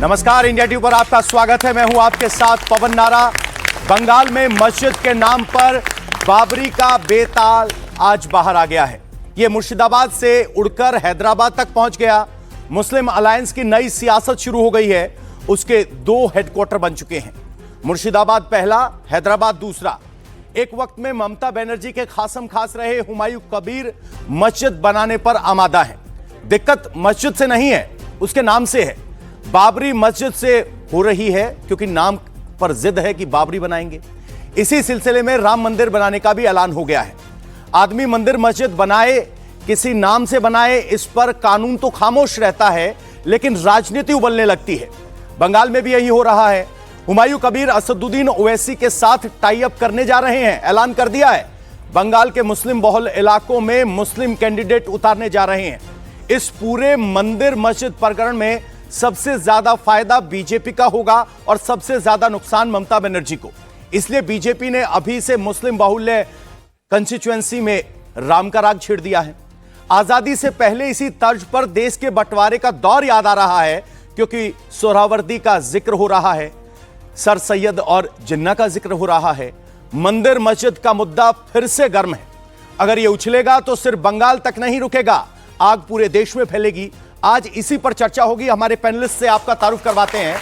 नमस्कार, India TV पर आपका स्वागत है। मैं हूं आपके साथ पवन नारा। बंगाल में मस्जिद के नाम पर बाबरी का बेताल आज बाहर आ गया है। यह मुर्शिदाबाद से उड़कर हैदराबाद तक पहुंच गया। मुस्लिम अलायंस की नई सियासत शुरू हो गई है। उसके 2 हेडक्वार्टर बन चुके हैं, मुर्शिदाबाद पहला, हैदराबाद दूसरा। एक वक्त में ममता बनर्जी के खासम खास रहे हुमायूं कबीर मस्जिद बनाने पर आमादा है। दिक्कत मस्जिद से नहीं है, उसके नाम से है। बाबरी मस्जिद से हो रही है क्योंकि नाम पर जिद है कि बाबरी बनाएंगे। इसी सिलसिले में राम मंदिर बनाने का भी ऐलान हो गया है। आदमी मंदिर मस्जिद बनाए, किसी नाम से बनाए, इस पर कानून तो खामोश रहता है, लेकिन राजनीति उबलने लगती है। बंगाल में भी यही हो रहा है। हुमायूं कबीर असदुद्दीन ओवैसी के साथ टाई अप करने जा रहे हैं, ऐलान कर दिया है। बंगाल के मुस्लिम बहुल इलाकों में मुस्लिम कैंडिडेट उतारने जा रहे हैं। इस पूरे मंदिर मस्जिद प्रकरण में सबसे ज्यादा फायदा बीजेपी का होगा और सबसे ज्यादा नुकसान ममता बनर्जी को। इसलिए बीजेपी ने अभी से मुस्लिम बाहुल्य कंस्टिट्यूएंसी में राम का राग छेड़ दिया है। आजादी से पहले इसी तर्ज पर देश के बंटवारे का दौर याद आ रहा है, क्योंकि सोहरावर्दी का जिक्र हो रहा है, सर सैयद और जिन्ना का जिक्र हो रहा है। मंदिर मस्जिद का मुद्दा फिर से गर्म है। अगर यह उछलेगा तो सिर्फ बंगाल तक नहीं रुकेगा, आग पूरे देश में फैलेगी। आज इसी पर चर्चा होगी। हमारे पैनलिस्ट से आपका तारुफ करवाते हैं।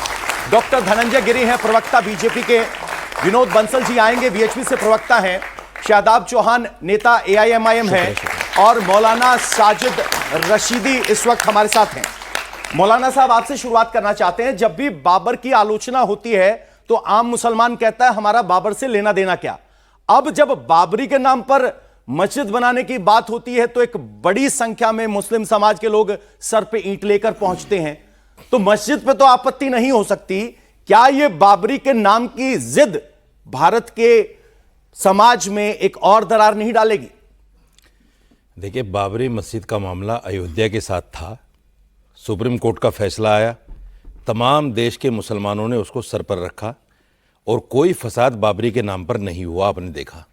डॉक्टर धनंजय गिरी हैं, प्रवक्ता बीजेपी के। विनोद बंसल जी आएंगे, बीएचपी से प्रवक्ता हैं। शादाब चौहान, नेता एआईएमआईएम हैं। और मौलाना साजिद रशीदी इस वक्त हमारे साथ हैं। मौलाना साहब, आपसे शुरुआत करना चाहते हैं। जब भी बाबर की आलोचना होती है तो आम मुसलमान कहता है हमारा बाबर से लेना देना क्या। अब जब बाबरी के नाम पर मस्जिद बनाने की बात होती है तो एक बड़ी संख्या में मुस्लिम समाज के लोग सर पे ईंट लेकर पहुंचते हैं। तो मस्जिद पे तो आपत्ति नहीं हो सकती, क्या यह बाबरी के नाम की जिद भारत के समाज में एक और दरार नहीं डालेगी? देखिए, बाबरी मस्जिद का मामला अयोध्या के साथ था। सुप्रीम कोर्ट का फैसला आया, तमाम देश के मुसलमानों ने उसको सर पर रखा और कोई फसाद बाबरी के नाम पर नहीं हुआ। आपने देखा,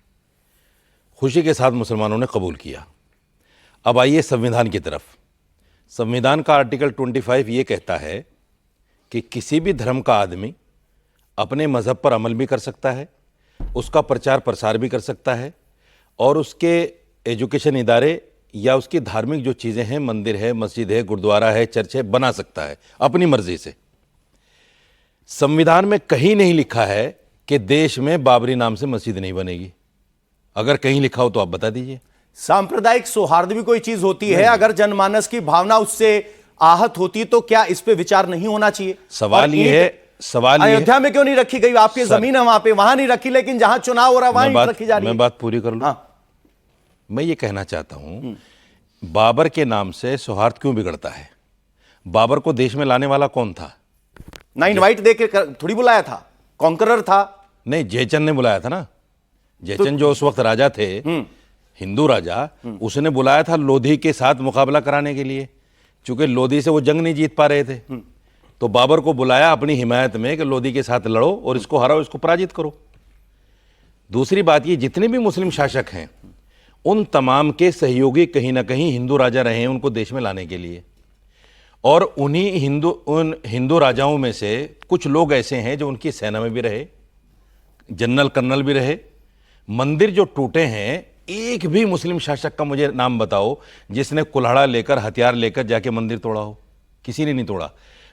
खुशी के साथ मुसलमानों ने कबूल किया। अब आइए संविधान की तरफ। संविधान का आर्टिकल 25 ये कहता है कि किसी भी धर्म का आदमी अपने मज़हब पर अमल भी कर सकता है, उसका प्रचार प्रसार भी कर सकता है, और उसके एजुकेशन इदारे या उसकी धार्मिक जो चीज़ें हैं, मंदिर है, मस्जिद है, गुरुद्वारा है, चर्च है, बना सकता है अपनी मर्जी से। संविधान में कहीं नहीं लिखा है कि देश में बाबरी नाम से मस्जिद नहीं बनेगी। अगर कहीं लिखा हो तो आप बता दीजिए। सांप्रदायिक सौहार्द भी कोई चीज होती है। अगर जनमानस की भावना उससे आहत होती तो क्या इस पे विचार नहीं होना चाहिए? सवाल ये है, अयोध्या में क्यों नहीं रखी गई? आपकी जमीन है वहां पे, वहां नहीं रखी, लेकिन जहां चुनाव हो रहा है वहां रखी जा रही है। मैं बात पूरी कर लूं। हाँ। मैं ये कहना चाहता हूं, बाबर के नाम से सौहार्द क्यों बिगड़ता है? बाबर को देश में लाने वाला कौन था? ना इनवाइट दे के थोड़ी बुलाया था, कॉन्करर था। नहीं, जयचंद ने बुलाया था ना। जयचंद जो उस वक्त राजा थे, हिंदू राजा, उसने बुलाया था लोधी के साथ मुकाबला कराने के लिए। चूंकि लोधी से वो जंग नहीं जीत पा रहे थे, तो बाबर को बुलाया अपनी हिमायत में कि लोधी के साथ लड़ो और इसको हराओ, इसको पराजित करो। दूसरी बात, ये जितने भी मुस्लिम शासक हैं उन तमाम के सहयोगी कहीं ना कहीं हिंदू राजा रहे हैं उनको देश में लाने के लिए। और उन हिंदू राजाओं में से कुछ लोग ऐसे हैं जो उनकी सेना में भी रहे, जनरल कर्नल भी रहे। मंदिर जो टूटे हैं, एक भी मुस्लिम शासक का मुझे नाम बताओ जिसने कुल्हाड़ा लेकर, हथियार लेकर जाके मंदिर तोड़ा हो? किसी ने नहीं तोड़ा।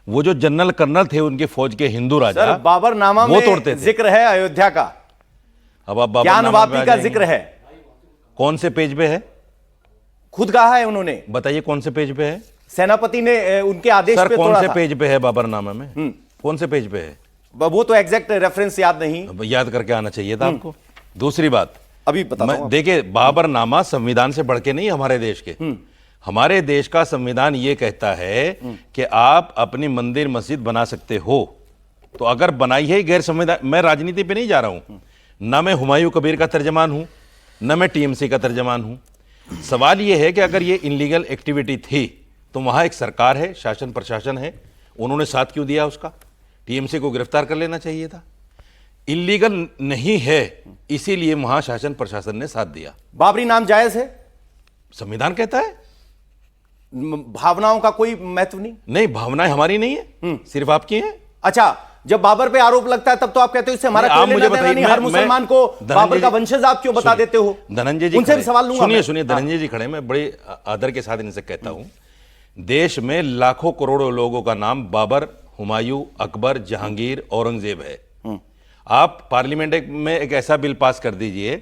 वो जो जनरल कर्नल थे उनके फौज के हिंदू राजा, बाबरनामा वो तोड़ते थे। जिक्र है अयोध्या का, अब आप ज्ञानवापी का जिक्र है। कौन से पेज पे है? खुद कहा है उन्होंने। बताइए कौन से पेज पे है? सेनापति ने उनके आदेश पे कौन तोड़ा से था। पेज पे है बाबरनामा में? कौन से पेज पे है? वो तो एग्जैक्ट रेफरेंस याद नहीं, याद करके आना चाहिए था आपको। दूसरी बात, अभी बताता हूं। देखिए, बाबरनामा संविधान से बढ़ के नहीं हमारे देश के। हमारे देश का संविधान ये कहता है कि आप अपनी मंदिर मस्जिद बना सकते हो। तो अगर बनाई है गैर संविधान, मैं राजनीति पे नहीं जा रहा हूं, ना मैं हुमायूं कबीर का तर्जमान हूं, न मैं टीएमसी का तर्जमान हूं। सवाल यह है कि अगर ये इनलीगल एक्टिविटी थी तो वहां एक सरकार है, शासन प्रशासन है, उन्होंने साथ क्यों दिया उसका? टीएमसी को गिरफ्तार कर लेना चाहिए था। इल्लीगल नहीं है, इसीलिए वहां शासन प्रशासन ने साथ दिया। बाबरी नाम जायज है? संविधान कहता है। भावनाओं का कोई महत्व नहीं? नहीं, भावनाएं हमारी नहीं है, सिर्फ आपकी हैं। अच्छा, जब बाबर पे आरोप लगता है तब तो आप कहते हो इससे हमारा आप कोई मुझे लेना देना नहीं, हर मुसलमान को बाबर का वंशज आप क्यों बता देते हो? धनंजय जी उनसे भी सवाल लूंगा। सुनिए, धनंजय जी खड़े, मैं बड़े आदर के साथ इनसे कहता हूं, देश में लाखों करोड़ों लोगों का नाम बाबर, हुमायूं, अकबर, जहांगीर, औरंगजेब है। आप पार्लियामेंट में एक ऐसा बिल पास कर दीजिए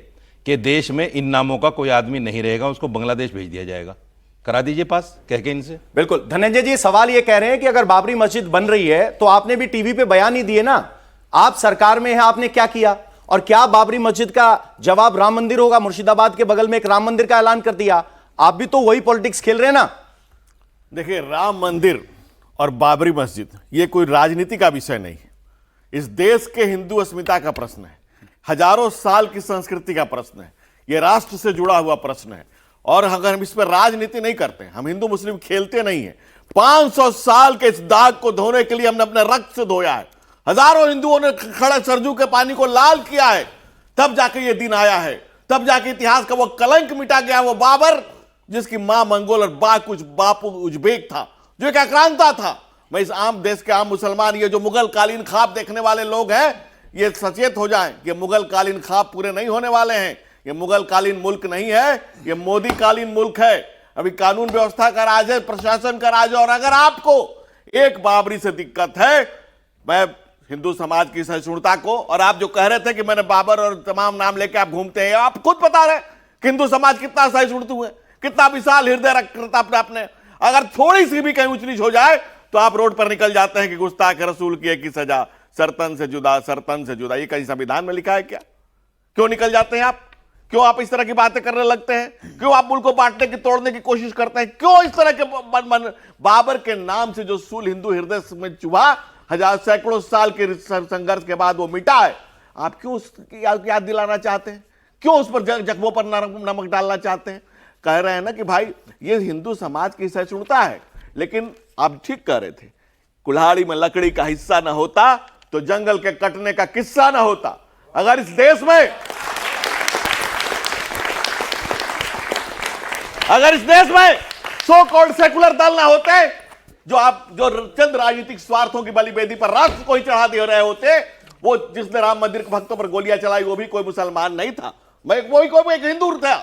कि देश में इन नामों का कोई आदमी नहीं रहेगा, उसको बांग्लादेश भेज दिया जाएगा। करा दीजिए पास, कह के इनसे। बिल्कुल। धनंजय जी सवाल ये कह रहे हैं कि अगर बाबरी मस्जिद बन रही है तो आपने भी टीवी पे बयान ही दिए ना, आप सरकार में हैं, आपने क्या किया? और क्या बाबरी मस्जिद का जवाब राम मंदिर होगा? मुर्शिदाबाद के बगल में एक राम मंदिर का ऐलान कर दिया, आप भी तो वही पॉलिटिक्स खेल रहे हैं ना। देखिए, राम मंदिर और बाबरी मस्जिद ये कोई राजनीति का विषय नहीं है। इस देश के हिंदू अस्मिता का प्रश्न है, हजारों साल की संस्कृति का प्रश्न है, ये राष्ट्र से जुड़ा हुआ प्रश्न है। और अगर हम इस पर राजनीति नहीं करते, हम हिंदू मुस्लिम खेलते नहीं है। 500 साल के इस दाग को धोने के लिए हमने अपने रक्त से धोया है। हजारों हिंदुओं ने खड़े सरजू के पानी को लाल किया है, तब जाके ये दिन आया है, तब जाके इतिहास का वो कलंक मिटा गया। वो बाबर जिसकी मां मंगोल और बापू उज्बेक था, जो एक आक्रांता था। मैं इस आम देश के आम मुसलमान, ये जो मुगल कालीन ख्वाब देखने वाले लोग हैं, ये सचेत हो जाएं कि मुगल कालीन ख्वाब पूरे नहीं होने वाले हैं। ये मुगल कालीन मुल्क नहीं है, ये मोदी कालीन मुल्क है। अभी कानून व्यवस्था का राज है, प्रशासन का राज है। और अगर आपको एक बाबरी से दिक्कत है, मैं हिंदू समाज की सहिष्णुता को, और आप जो कह रहे थे कि मैंने बाबर और तमाम नाम लेके आप घूमते हैं, आप खुद बता रहे कि हिंदू समाज कितना सहिष्णुता है, कितना विशाल हृदय रखता अपने। अगर थोड़ी सी भी कहीं ऊंच नीच हो जाए तो आप रोड पर निकल जाते हैं कि गुस्ताख रसूल की एक ही सजा, सरतन से जुदा, सरतन से जुदा। ये कहीं संविधान में लिखा है क्या? क्यों निकल जाते हैं आप? क्यों आप इस तरह की बातें करने लगते हैं? क्यों आप मुल्क को बांटने की, तोड़ने की कोशिश करते हैं? क्यों इस तरह के बाबर के नाम से जो सूल हिंदू हृदय में चुभा, सैकड़ों साल के संघर्ष के बाद वो मिटा है, आप क्यों उसकी याद दिलाना चाहते हैं? क्यों उस पर जख्मों पर नमक डालना चाहते हैं? कह रहे हैं ना कि भाई ये हिंदू समाज की सहिष्णुता है, लेकिन आप ठीक कह रहे थे, कुल्हाड़ी में लकड़ी का हिस्सा ना होता तो जंगल के कटने का किस्सा ना होता। अगर इस देश में सो कॉल्ड सेकुलर दल ना होते, जो चंद राजनीतिक स्वार्थों की बलिवेदी पर राष्ट्र को ही चढ़ा दे रहे होते, वो जिसने राम मंदिर के भक्तों पर गोलियां चलाई वो भी कोई मुसलमान नहीं था, कोई एक हिंदू था,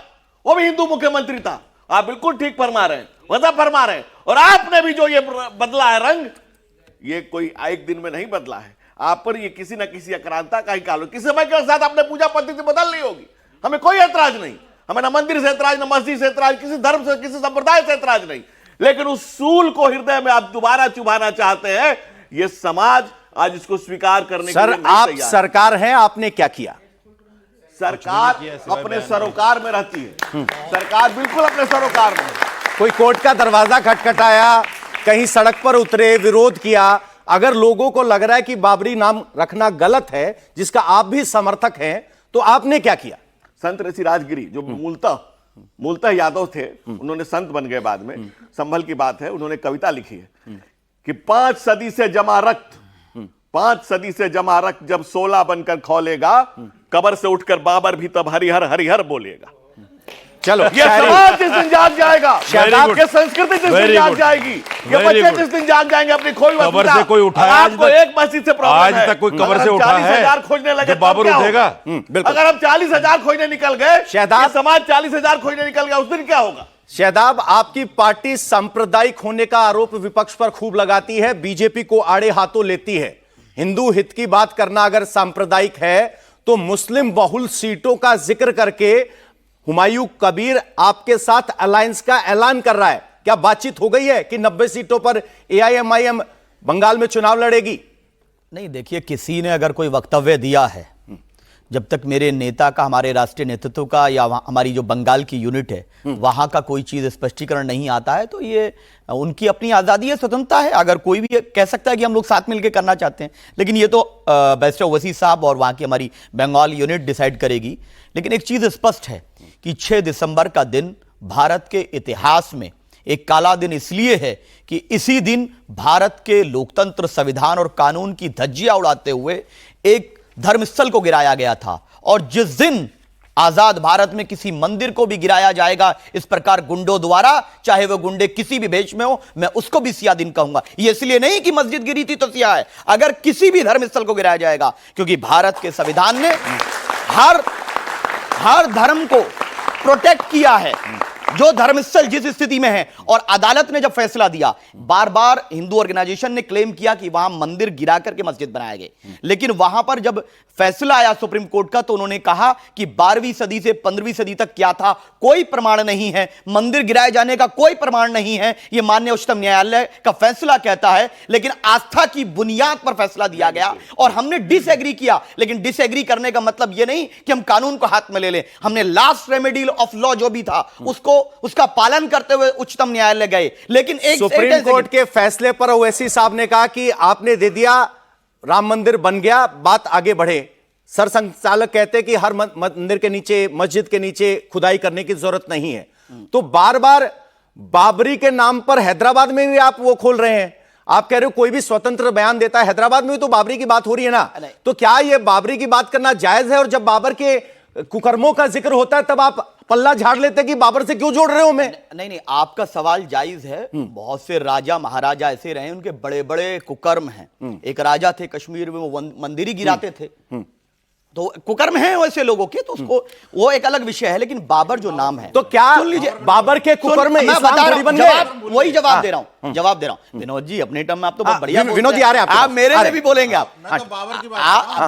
वो भी हिंदू मुख्यमंत्री था। आप बिल्कुल ठीक फरमा रहे हैं, वजह फरमा रहे हैं। और आपने भी जो ये बदला है रंग, ये कोई एक दिन में नहीं बदला है। आप पर ये किसी न किसी आक्रांता का ही काल, किसी समय के साथ आपने पूजा पद्धति बदल ली होगी, हमें कोई ऐतराज नहीं। हमें ना मंदिर से ऐतराज, ना मस्जिद से ऐतराज, किसी धर्म से, किसी संप्रदाय से ऐतराज नहीं। लेकिन उस सूल को हृदय में आप दोबारा चुभाना चाहते हैं, ये समाज आज इसको स्वीकार करने के लिए नहीं आप तैयार। सरकार हैं, आपने क्या किया? सरकार अपने सरोकार में रहती है, सरकार बिल्कुल अपने सरोकार में। कोई कोर्ट का दरवाजा खटखटाया, कहीं सड़क पर उतरे, विरोध किया? अगर लोगों को लग रहा है कि बाबरी नाम रखना गलत है, जिसका आप भी समर्थक हैं, तो आपने क्या किया? संत ऋषि राजगिरी, जो मूलतः यादव थे, उन्होंने संत बन गए बाद में, संभल की बात है, उन्होंने कविता लिखी है कि 5 सदी से जमा रक्त, 5 सदी से जमा रक्त जब 16 बनकर खौलेगा, कब्र से उठकर बाबर भी तब हरिहर हरिहर बोलेगा। चलो, ये समाज जिस दिन जाग जाएगा, ये संस्कृति जिस दिन जाग जाएगी, ये बच्चे जिस दिन जाग जाएंगे अपनी खोई कब्र से कोई उठाया आपको एक मस्जिद से प्रॉब्लम आज है। तक कोई कब्र से उठा है? 40,000 खोजने लगे जब बाबर उठेगा, अगर हम 40,000 खोजने निकल गए, शहदाब, समाज 40,000 खोजने निकल गया, उस दिन क्या होगा? शहदाब, आपकी पार्टी सांप्रदायिक होने का आरोप विपक्ष पर खूब लगाती है, बीजेपी को आड़े हाथों लेती है। हिंदू हित की बात करना अगर सांप्रदायिक है तो मुस्लिम बहुल सीटों का जिक्र करके हुमायूं कबीर आपके साथ अलायंस का ऐलान कर रहा है। क्या बातचीत हो गई है कि 90 सीटों पर एआईएमआईएम बंगाल में चुनाव लड़ेगी? नहीं, देखिए, किसी ने अगर कोई वक्तव्य दिया है, जब तक मेरे नेता का, हमारे राष्ट्रीय नेतृत्व का या हमारी जो बंगाल की यूनिट है वहां का कोई चीज स्पष्टीकरण नहीं आता है, तो ये उनकी अपनी आजादी है, स्वतंत्रता है। अगर कोई भी कह सकता है कि हम लोग साथ मिलकर करना चाहते हैं, लेकिन ये तो बैरिस्टर ओवैसी साहब और वहां की हमारी बंगाल यूनिट डिसाइड करेगी। लेकिन एक चीज स्पष्ट है कि 6 दिसंबर का दिन भारत के इतिहास में एक काला दिन इसलिए है कि इसी दिन भारत के लोकतंत्र, संविधान और कानून की धज्जियां उड़ाते हुए एक धर्मस्थल को गिराया गया था। और जिस दिन आजाद भारत में किसी मंदिर को भी गिराया जाएगा इस प्रकार गुंडों द्वारा, चाहे वो गुंडे किसी भी भेष में हो, मैं उसको भी सिया दिन कहूंगा। ये इसलिए नहीं कि मस्जिद गिरी थी तो सिया है, अगर किसी भी धर्मस्थल को गिराया जाएगा, क्योंकि भारत के संविधान ने हर धर्म को प्रोटेक्ट किया है, जो धर्मस्थल जिस स्थिति में है। और अदालत ने जब फैसला दिया, बार बार हिंदू ऑर्गेनाइजेशन ने क्लेम किया कि वहां मंदिर गिरा करके मस्जिद बनाए गए, लेकिन वहां पर जब फैसला आया सुप्रीम कोर्ट का तो उन्होंने कहा कि 12वीं सदी से 15वीं सदी तक क्या था कोई प्रमाण नहीं है, मंदिर गिराए जाने का कोई प्रमाण नहीं है, यह माननीय उच्चतम न्यायालय का फैसला कहता है। लेकिन आस्था की बुनियाद पर फैसला दिया गया और हमने डिसएग्री किया, लेकिन डिसएग्री करने का मतलब यह नहीं कि हम कानून को हाथ में ले लें। हमने लास्ट रेमेडी ऑफ लॉ जो भी था उसका पालन करते हुए उच्चतम न्यायालय गए। लेकिन एक सुप्रीम कोर्ट के फैसले पर ओवैसी साहब ने कहा कि आपने दे दिया, राम मंदिर बन गया, बात आगे बढ़े। सर संचालक कहते हैं कि हर मंदिर के नीचे, मस्जिद के नीचे खुदाई करने की जरूरत नहीं है। तो बार बार बाबरी के नाम पर हैदराबाद में भी आप वो खोल रहे हैं। आप कह रहे हो कोई भी स्वतंत्र बयान देता है, हैदराबाद में भी तो बाबरी की बात हो रही है ना, तो क्या ये बाबरी की बात करना जायज है? और जब बाबर के कुकर्मों का जिक्र होता है तब आप पल्ला झाड़ लेते कि बाबर से क्यों जोड़ रहे हो? मैं नहीं, आपका सवाल जायज है। बहुत से राजा महाराजा ऐसे रहे, उनके बड़े बड़े कुकर्म हैं। एक राजा थे कश्मीर में, वो मंदिर ही गिराते थे, तो कुकर्म है वैसे लोगों के, तो उसको वो एक अलग विषय है। लेकिन बाबर जो नाम है, तो क्या सुन लीजिए, बाबर के कुकर्म में इस्लाम थोड़ी बन गए? वही जवाब दे रहा हूं, विनोद जी अपने टर्म में आप तो बहुत बढ़िया विनोद जी आ रहे हैं, आप मेरे में भी बोलेंगे। आप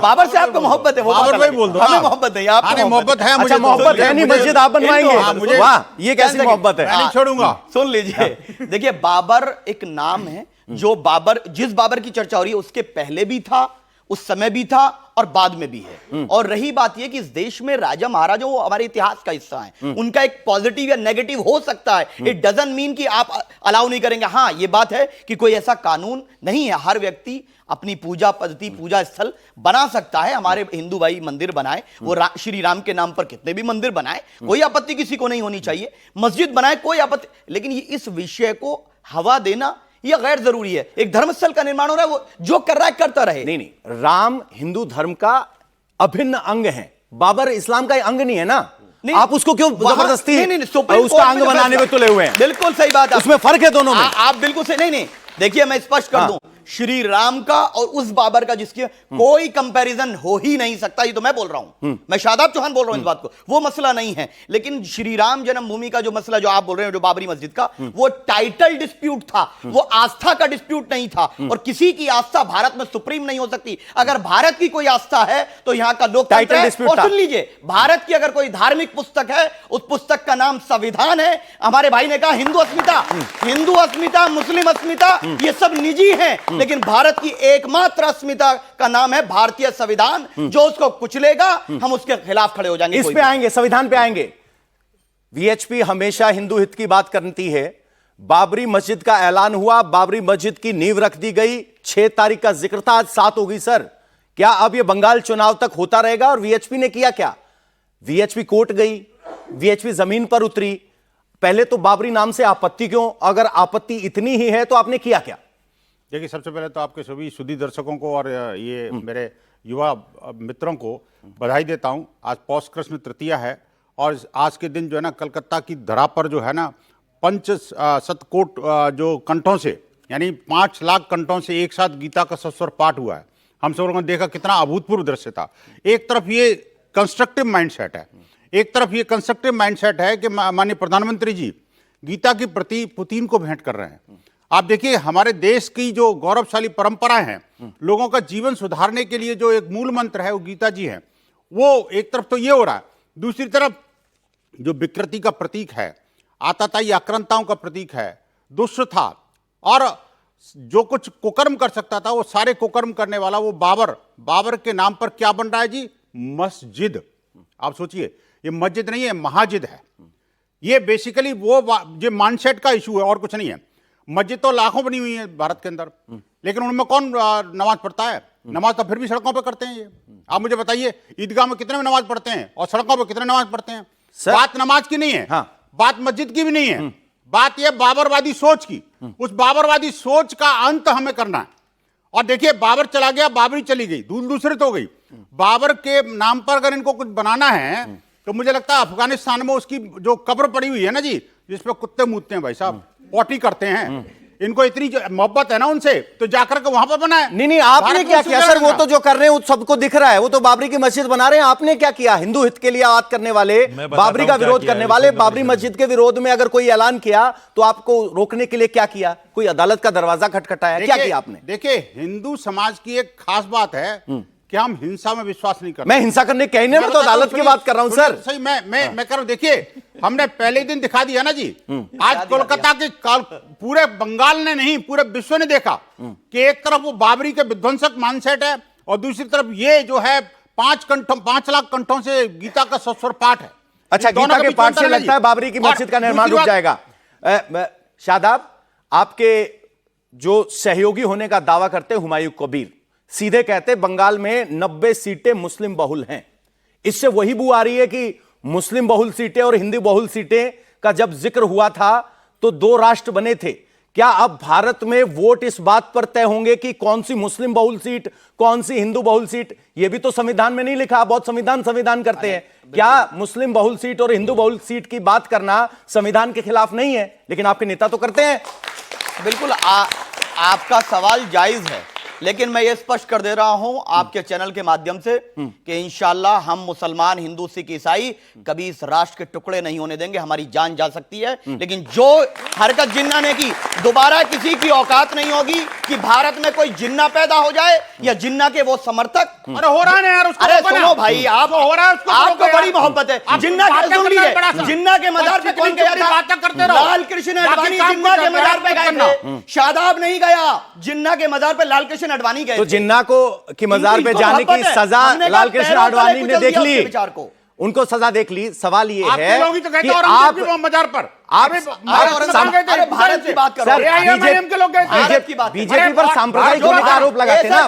बाबर से आपको मोहब्बत है, वो हमें मोहब्बत नहीं, आपको मोहब्बत है। अच्छा, मोहब्बत है नहीं, मस्जिद आप बनवाएंगे? वाह, ये कैसी मोहब्बत है? नहीं छोड़ूंगा। सुन लीजिए, देखिए बाबर एक नाम है, जो बाबर, जिस बाबर की चर्चा हो रही है उसके पहले भी था, उस समय भी था और बाद में भी है। और रही बात यह कि इस देश में राजा महाराजा वो हमारे इतिहास का हिस्सा है, उनका एक पॉजिटिव या नेगेटिव हो सकता है, इट डजंट मीन कि आप अलाउ नहीं करेंगे। हां, यह बात है कि कोई ऐसा कानून नहीं है, हर व्यक्ति अपनी पूजा पद्धति, पूजा स्थल बना सकता है। हमारे हिंदू भाई मंदिर बनाए, वो श्री राम के नाम पर कितने भी मंदिर बनाए, कोई आपत्ति किसी को नहीं होनी चाहिए। मस्जिद बनाए, कोई आपत्ति, लेकिन इस विषय को हवा देना यह गैर जरूरी है। एक धर्मस्थल का निर्माण हो रहा है, वो जो कर रहा है करता रहे। नहीं, राम हिंदू धर्म का अभिन्न अंग है, बाबर इस्लाम का अंग नहीं है ना। आप उसको क्यों जबरदस्ती उसका अंग बनाने में तुले हुए हैं? बिल्कुल सही बात है, उसमें फर्क है दोनों में। आप बिल्कुल सही। नहीं, देखिए मैं स्पष्ट कर दूं, श्री राम का और उस बाबर का जिसकी कोई कंपैरिजन हो ही नहीं सकता। ये तो मैं बोल रहा हूं, मैं शादाब चौहान बोल रहा हूं इस बात को, वो मसला नहीं है। लेकिन श्री राम जन्मभूमि का जो मसला जो आप बोल रहे हो, जो बाबरी मस्जिद का, वो टाइटल डिस्प्यूट था, वो आस्था का डिस्प्यूट नहीं था। और किसी की आस्था भारत में सुप्रीम नहीं हो सकती। अगर भारत की कोई आस्था है तो यहां का लोकतंत्र है। और सुन लीजिए, भारत की अगर कोई धार्मिक पुस्तक है, उस पुस्तक का नाम संविधान है। हमारे भाई ने कहा हिंदू अस्मिता, मुस्लिम अस्मिता, ये सब निजी है, लेकिन भारत की एकमात्र अस्मिता का नाम है भारतीय संविधान। जो उसको कुचलेगा, हम उसके खिलाफ खड़े हो जाएंगे। इस पे आएंगे, संविधान पे आएंगे। वीएचपी हमेशा हिंदू हित की बात करती है। बाबरी मस्जिद का ऐलान हुआ, बाबरी मस्जिद की नींव रख दी गई, 6 तारीख का जिक्र था, आज 7 हो गई। सर, क्या अब यह बंगाल चुनाव तक होता रहेगा? और वीएचपी ने किया क्या? वीएचपी कोर्ट गई, वीएचपी जमीन पर उतरी। पहले तो बाबरी नाम से आपत्ति क्यों? अगर आपत्ति इतनी ही है तो आपने किया क्या? देखिए, सबसे पहले तो आपके सभी सुधी दर्शकों को और ये मेरे युवा मित्रों को बधाई देता हूं। आज पौष कृष्ण तृतीया है और आज के दिन जो है ना, कलकत्ता की धरा पर जो है ना, पंच शतकोट जो कंठों से, यानी 5 लाख कंठों से एक साथ गीता का सस्वर पाठ हुआ है। हम सब लोगों ने देखा, कितना अभूतपूर्व दृश्य था। एक तरफ ये कंस्ट्रक्टिव माइंडसेट है, एक तरफ ये कंस्ट्रक्टिव माइंडसेट है कि माननीय प्रधानमंत्री जी गीता की प्रति पुतिन को भेंट कर रहे हैं। आप देखिए, हमारे देश की जो गौरवशाली परंपराएं हैं, लोगों का जीवन सुधारने के लिए जो एक मूल मंत्र है वो गीता जी है। वो एक तरफ तो ये हो रहा है, दूसरी तरफ जो विकृति का प्रतीक है, आताताई आक्रांताओं का प्रतीक है, दुष्ट था और जो कुछ कुकर्म कर सकता था वो सारे कुकर्म करने वाला वो बाबर के नाम पर क्या बन रहा है जी? मस्जिद। आप सोचिए, ये मस्जिद नहीं है, महाजिद है। ये बेसिकली वो जो माइंडसेट का इशू है और कुछ नहीं है। मस्जिद तो लाखों बनी हुई है भारत के अंदर, लेकिन उनमें कौन नमाज पढ़ता है? नमाज तो फिर भी सड़कों पे करते हैं। ये आप मुझे बताइए, ईदगाह में कितने नमाज पढ़ते हैं और सड़कों पे कितने नमाज पढ़ते हैं? बात नमाज की नहीं है, बात मस्जिद की भी नहीं है, बात यह बाबरवादी सोच की। उस बाबरवादी सोच का अंत हमें करना है। और देखिए, बाबर चला गया, बाबरी चली गई, दूसरे तो हो गई। बाबर के नाम पर अगर इनको कुछ बनाना है तो मुझे लगता है अफगानिस्तान में उसकी जो कब्र पड़ी हुई है ना जी, जिसपे कुत्ते मूतते हैं भाई साहब, पॉटी करते हैं, इनको इतनी मोहब्बत है ना उनसे, तो जाकर के वहां पर बनाए। नहीं, आपने क्या किया सर? वो तो जो कर रहे हैं वो सबको दिख रहा है, वो तो बाबरी की मस्जिद बना रहे हैं। आपने क्या किया? हिंदू हित के लिए बात करने वाले, बाबरी का विरोध करने वाले, बाबरी मस्जिद के विरोध में अगर कोई ऐलान किया तो आपको रोकने के लिए क्या किया? कोई अदालत का दरवाजा खटखटाया? क्या किया आपने? देखिए, हिंदू समाज की एक खास बात है कि हम हिंसा में विश्वास नहीं करते। मैं हिंसा करने कहने में तो अदालत की बात कर रहा हूं सर। सही, मैं कह रहा हूं, देखिए हमने पहले दिन दिखा दिया ना जी। आज कोलकाता के पूरे बंगाल ने नहीं, पूरे विश्व ने देखा कि एक तरफ वो बाबरी के विध्वंसक माइंडसेट है और दूसरी तरफ ये जो है 5 लाख कंठों से गीता का सस्वर पाठ है। अच्छा, गीता के पाठ से लगता है बाबरी की मस्जिद का निर्माण रुक जाएगा। शादाब, आपके जो सहयोगी होने का दावा करते हैं हुमायूं कबीर, सीधे कहते बंगाल में 90 सीटें मुस्लिम बहुल हैं। इससे वही बू आ रही है कि मुस्लिम बहुल सीटें और हिंदू बहुल सीटें का जब जिक्र हुआ था तो 2 राष्ट्र बने थे। क्या अब भारत में वोट इस बात पर तय होंगे कि कौन सी मुस्लिम बहुल सीट, कौन सी हिंदू बहुल सीट? यह भी तो संविधान में नहीं लिखा। बहुत संविधान करते हैं। क्या मुस्लिम बहुल सीट और हिंदू बहुल सीट की बात करना संविधान के खिलाफ नहीं है? लेकिन आपके नेता तो करते हैं। बिल्कुल, आपका सवाल जायज है, लेकिन मैं ये स्पष्ट कर दे रहा हूं आपके चैनल के माध्यम से कि इंशाल्लाह हम मुसलमान, हिंदू, सिख, ईसाई कभी इस राष्ट्र के टुकड़े नहीं होने देंगे। हमारी जान जा सकती है, लेकिन जो हरकत जिन्ना ने की, दोबारा किसी की औकात नहीं होगी कि भारत में कोई जिन्ना पैदा हो जाए या जिन्ना के वो समर्थक। अरे हो रहा है यार, उसको अरे रोको ना। सुनो भाई, आप हो रहा है उसको आपको रोको बड़ी यार। मोहब्बत है। आप जिन्ना बातें सुन करना लीजिए, है बड़ा सा। जिन्ना के मजार पे कौन गया था? बातें करते रहो। लाल कृष्ण बाकी अडवाणी काम जिन्ना कुछ के मजार पे करना। गए थे। शादाब नहीं गया, जिन्ना के मजार पे लाल कृष्ण अडवाणी गए तो थे। जिन्ना को की मजार पे इनको जाने की मोहब्बत है। सजा हमने कहा लाल कृष्ण पैरों तले आडवाणी ने कुचल देख दिया ली, उसके विचार को। उनको सजा देख ली। सवाल ये आपके है लोग ही तो कहते कि हैं आप औरंगजेब की मजार पर। आप अरे भारत की बात करो। सर, AIM के लोग गए थे। भारत की बात करो। बीजेपी पर सांप्रदायिक होने का आरोप लगाते हैं ना।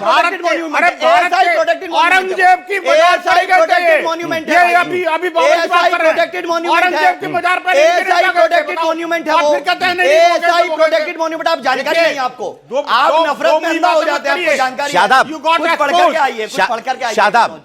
औरंगजेब की मजार पर गए थे। ये अभी बाबरी की बात कर रहे हैं। औरंगजेब की मजार पर प्रोटेक्टेड मॉन्यूमेंट है वो। फिर कहते हैं नहीं, प्रोटेक्टेड मॉन्यूमेंट। आप जानकारी नहीं है आपको, आप नफरत में अंधा हो जाते हैं। आपको जानकारी शादाब, कुछ पढ़ करके आइए, कुछ पढ़ करके आइए। शादाब,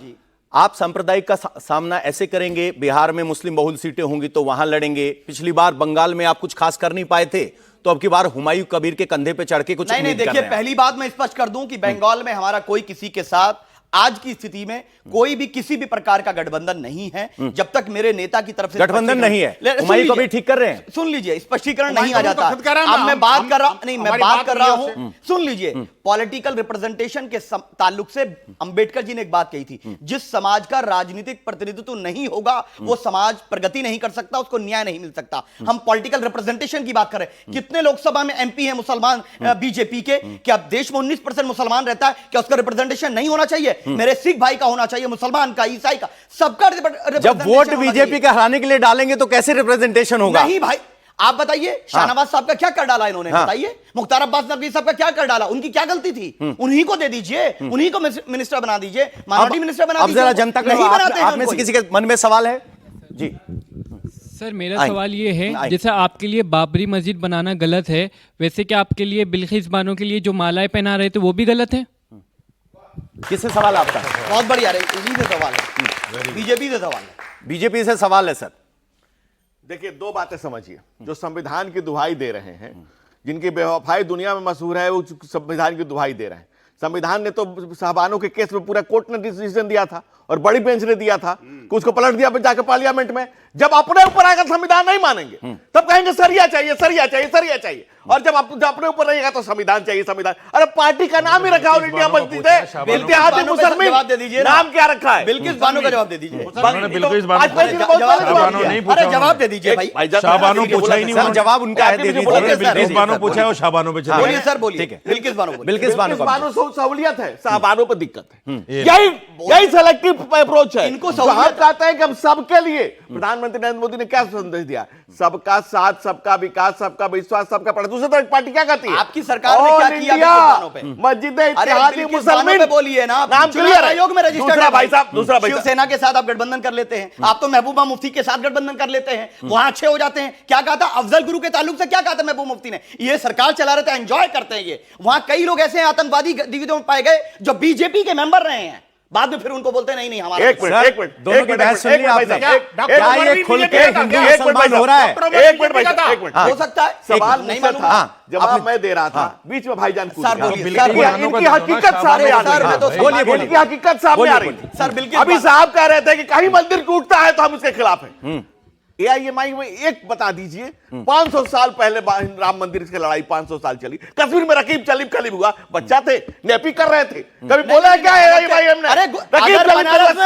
आप सांप्रदायिक का सामना ऐसे करेंगे? बिहार में मुस्लिम बहुल सीटें होंगी तो वहां लड़ेंगे। पिछली बार बंगाल में आप कुछ खास कर नहीं पाए थे, तो अब की बार हुमायूं कबीर के कंधे पे चढ़ के कुछ नहीं, देखिए, पहली बात मैं स्पष्ट कर दूं कि बंगाल में हमारा कोई किसी के साथ आज की स्थिति में कोई भी किसी भी प्रकार का गठबंधन नहीं है, जब तक मेरे नेता की तरफ से गठबंधन नहीं है। हुमायूं कबीर ठीक कर रहे हैं। सुन लीजिए, स्पष्टीकरण नहीं आ जाता। खुद कह रहा है, अब मैं बात कर रहा हूं, नहीं, मैं बात कर रहा हूं, हूं। सुन लीजिए। पॉलिटिकल रिप्रेजेंटेशन के ताल्लुक से अंबेडकर जी ने एक बात कही थी, जिस समाज का राजनीतिक प्रतिनिधित्व नहीं होगा वो समाज प्रगति नहीं कर सकता, उसको न्याय नहीं मिल सकता। हम पॉलिटिकल रिप्रेजेंटेशन की बात करें। कितने लोकसभा में एमपी हैं मुसलमान बीजेपी के? क्या देश में 19% मुसलमान रहता है? क्या उसका रिप्रेजेंटेशन नहीं होना चाहिए? मेरे सिख भाई का होना चाहिए, मुसलमान का, ईसाई का, सबका जब वोट बीजेपी के हराने के लिए डालेंगे तो कैसे रिप्रेजेंटेशन होगा? नहीं भाई, आप बताइए, शाहनवाज साहब का क्या कर डाला इन्होंने? बताइए। मुख्तार अब्बास नकवी साहब का क्या कर डाला? उनकी क्या गलती थी? उन्हीं को दे दीजिए, उन्हीं को मिनिस्टर बना दीजिए, माइनॉरिटी मिनिस्टर बना दीजिए। अब जरा जनता को आप में से किसी के मन में सवाल है जी? सर, मेरा सवाल ये है, जैसे आपके लिए बाबरी मस्जिद बनाना गलत है, वैसे क्या आपके लिए बिल्किस बानो के लिए जो मालाएं पहना रहे थे वो भी गलत है? किससे सवाल आपका? बहुत बढ़िया, इन्हीं से सवाल है, बीजेपी से सवाल है। बीजेपी से सवाल है सर। देखिए, 2 बातें समझिए। जो संविधान की दुहाई दे रहे हैं, जिनकी बेवफाई दुनिया में मशहूर है, वो संविधान की दुहाई दे रहे हैं। संविधान ने तो साहबानों के केस में पूरा कोर्ट ने डिसीजन दिया था और बड़ी बेंच ने दिया था कि उसको पलट दिया जाकर पार्लियामेंट में। जब अपने ऊपर आकर संविधान नहीं मानेंगे तब कहेंगे सरिया चाहिए, सरिया चाहिए, सरिया चाहिए। और जब अपने ऊपर रहेगा तो संविधान चाहिए, संविधान। अरे पार्टी का नाम ही रखा है इंडिया मस्जिद है, इत्तेहादी मुसलमान, जवाब दे दीजिए। नाम क्या रखा है? बिल्किस बानो का जवाब दे दीजिए। अरे जवाब दे दीजिए भाई। शाहबानो पूछा ही नहीं सर, जवाब उनका है, दे दीजिए। बिल्किस बानो पूछा है और शाहबानो पे चले बोलिए सर, बोलिए। ठीक है। बिल्किस बानो, बिल्किस बानो का बानो सहूलियत है, साहबानों पर दिक्कत है। यही सेलेक्टिव अप्रोच है। इनको जो हम चाहते हैं कि हम सबके लिए, प्रधानमंत्री नरेंद्र मोदी ने क्या संदेश दिया? सबका साथ, सबका विकास, सबका विश्वास, सबका प्रयास। दूसरी तरफ पार्टी क्या कहती है? आपकी सरकार ने क्या किया बिल्किस बानो पे? मस्जिदें, इत्तेहादी मुसलमान, बोलिए ना, नाम क्लियर है। आयोग में रजिस्टर्ड दूसरा है भाई साहब, दूसरा भाई साहब, शिवसेना के साथ आप गठबंधन कर लेते हैं, आप तो महबूबा मुफ्ती के साथ गठबंधन कर लेते हैं, वहां अच्छे हो जाते हैं। क्या कहा था अफजल गुरु के ताल्लुक से? क्या कहा था महबूबा मुफ्ती ने? ये सरकार चला रहे थे, एंजॉय करते हैं ये। वहां कई लोग ऐसे आतंकवादी गतिविधियों में पाए गए जो बीजेपी के मेंबर रहे हैं। बाद में फिर उनको बोलते नहीं नहीं हमारा एक मिनट, सर, एक मिनट, दोनों की बहस सुन ली आपने। क्या ये खुल के हिंदू मुसलमान हो रहा है? एक मिनट भाई साहब, एक मिनट। हो सकता है सवाल नहीं मुझसे मालूम। था, हाँ, जवाब मैं दे रहा था, बीच में भाईजान कूद सर, गया। बोलिए, बिल्कुल, सर, बोलिए। इनकी हकीकत सामने आ सर, मैं तो रही बोलिए, है, बोलिए। इनकी हकीकत सामने आ रही थी। सर, बिल्कुल अभी साहब कह रहे थे कि कहीं मंदिर टूटता है तो हम इसके खिलाफ हैं। एआईएमआई में एक बता दीजिए, 500 साल पहले राम मंदिर की लड़ाई 500 साल चली, कश्मीर में रकीब चलीब खलीब हुआ, बच्चा थे, नेपी कर रहे थे, कभी बोला है क्या एआईएमआई ने? अरे रकीब बनारस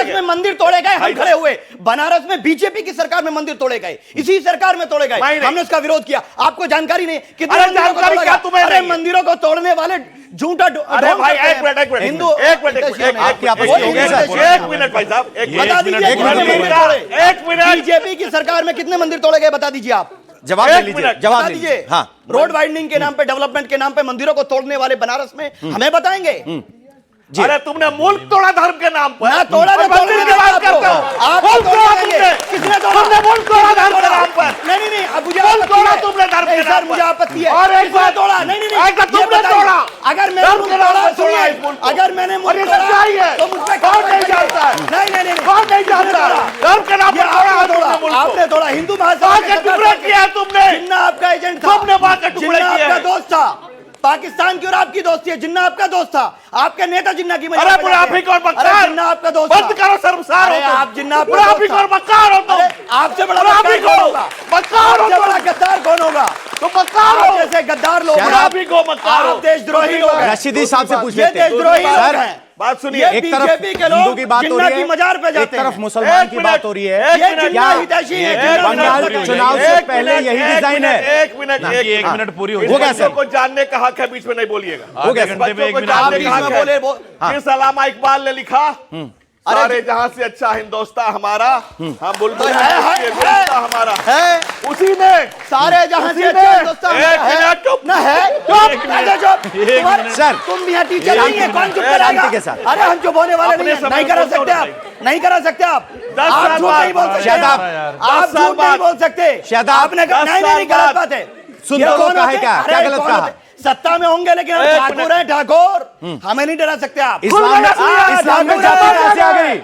में मंदिर तोड़े गए, हम खड़े हुए। बनारस में बीजेपी की सरकार में मंदिर तोड़े गए, इसी सरकार में तोड़े गए, हमने उसका विरोध किया। आपको जानकारी नहीं कितने जानकारी क्या तुम्हें? अरे मंदिरों को तोड़ने वाले झूठा अरे भाई एक मिनट हिंदू एक मिनट आपकी आपस में हो गया सर? एक मिनट भाई साहब, बता दीजिए एक मिनट। बीजेपी की सरकार में कितने मंदिर तोड़े गए, बता दीजिए आप। जवाब दे एक लीजिए, मिनट, जवाब बता दे दीजिए। लीजिए। हाँ, रोड वाइडनिंग के नाम पे, डेवलपमेंट के नाम पे मंदिरों को तोड़ने वाले बनारस में हमें बताएंगे? अरे तुमने मुल्क तोड़ा धर्म के नाम पर, ना तोड़ा, और ना मंदिर तोड़ने की बात आपको। करते हो। आप मुल्क तोड़ तोड़ा देंगे। तुमने, किसने तोड़ा? तुमने मुल्क तोड़ा धर्म के नाम पर। नहीं नहीं, अब मुझे मुल्क आपत्ति तोड़ा है। तुमने धर्म के नहीं, नाम सर, पर। मुझे आपत्ति है। और एक किसने बात तोड़ा? नहीं नहीं, एक तो ये तुमने बताइए। तोड़ा। अगर मैंने धर्म मुल्क के नाम तोड़ा, पर तोड़ा सुनिए, इस मुल्क को। अगर मैंने और मुल्क ये तोड़ा सच्चाई है। तो मुझ पे कौन नहीं जानता है? नहीं नहीं नहीं, कौन नहीं जानता? धर्म के नाम पर तोड़ा है तुमने मुल्क को। आपने तोड़ा। हिंदू महासभा बात के का टुकड़ा किया है तुमने। जिन्ना आपका एजेंट था, तुमने बात का टुकड़ा जिन्ना किया आपका है। दोस्त था। पाकिस्तान की और आपकी दोस्ती है। जिन्ना आपका दोस्त था, आपके नेता जिन्ना की मजाक अरे बनाते हैं। मुनाफिक और अरे मक्कार, जिन्ना आपका दोस्त बंद था। करो शर्मसार हो अरे तुम। आप जिन्ना आपका मुनाफिक दोस्त था। और मक्कार हो तुम। अरे आपसे बड़ा मुनाफिक गद्दार कौन हो, होगा? मक्कार हो आपसे तुम। बड़ा गद्दार कौन होगा? तुम मक्कार आप हो, जैसे गद्दार लोग हैं। मुनाफिक हो, मक्कार हो। आप देशद्रोही लोग हैं। रशीदी साहब से पूछ ये लेते हैं। देशद्रोही लोग सर, हैं। बात सुनिए, ये एक तरफ बीजेपी के लोग हिंदू की बात हो जिन्ना रही की है, मजार पे एक जाते तरफ हैं। मुसलमान एक की मिनट, बात हो रही है। एक ये मिनट, जिन्ना हितैषी है, जिन्ना बंगाल हितैषी है। चुनाव से पहले यही डिजाइन है। एक मिनट, एक मिनट पूरी हो हो गया बच्चों सर। को जानने का हक है, बीच में नहीं बोलिएगा। हो गया आधे सर। घंटे में एक बच्चों को मिनट आप जानने बीच का में हक है। बोले किस अलामा इकबाल ने लिखा, सारे जहां से अच्छा हिंदुस्तान हमारा, हम बुलबुल हैं, ये गुलिस्तान हमारा। है उसी ने सारे जहां उसी से ने अच्छे दोस्त एक मिनट चुप। ना है सर, तुम यहाँ टीचर नहीं है, कौन चुप कराएगा? शांति के साथ। अरे हम चुप होने वाले अपने नहीं हैं। समय नहीं करा को सकते छोड़ो आप, नहीं करा सकते आप। 10 आप साल झूठ बाद नहीं बोल सकते शादाब, आप 10 साल झूठ नहीं बाद। बोल सकते। शादाब, आपने 10 नहीं साल नहीं गलत बाद। बात है। सुन ये तो लो, कौन कहा है होते? क्या? अरे क्या गलत कौन कहा? होते? सत्ता में होंगे लेकिन हम एक ठाकुर मिनट। हैं, ठाकुर। हमें नहीं डरा सकते आप। इस्लाम में इस्लाम में जाति कैसे आ गई?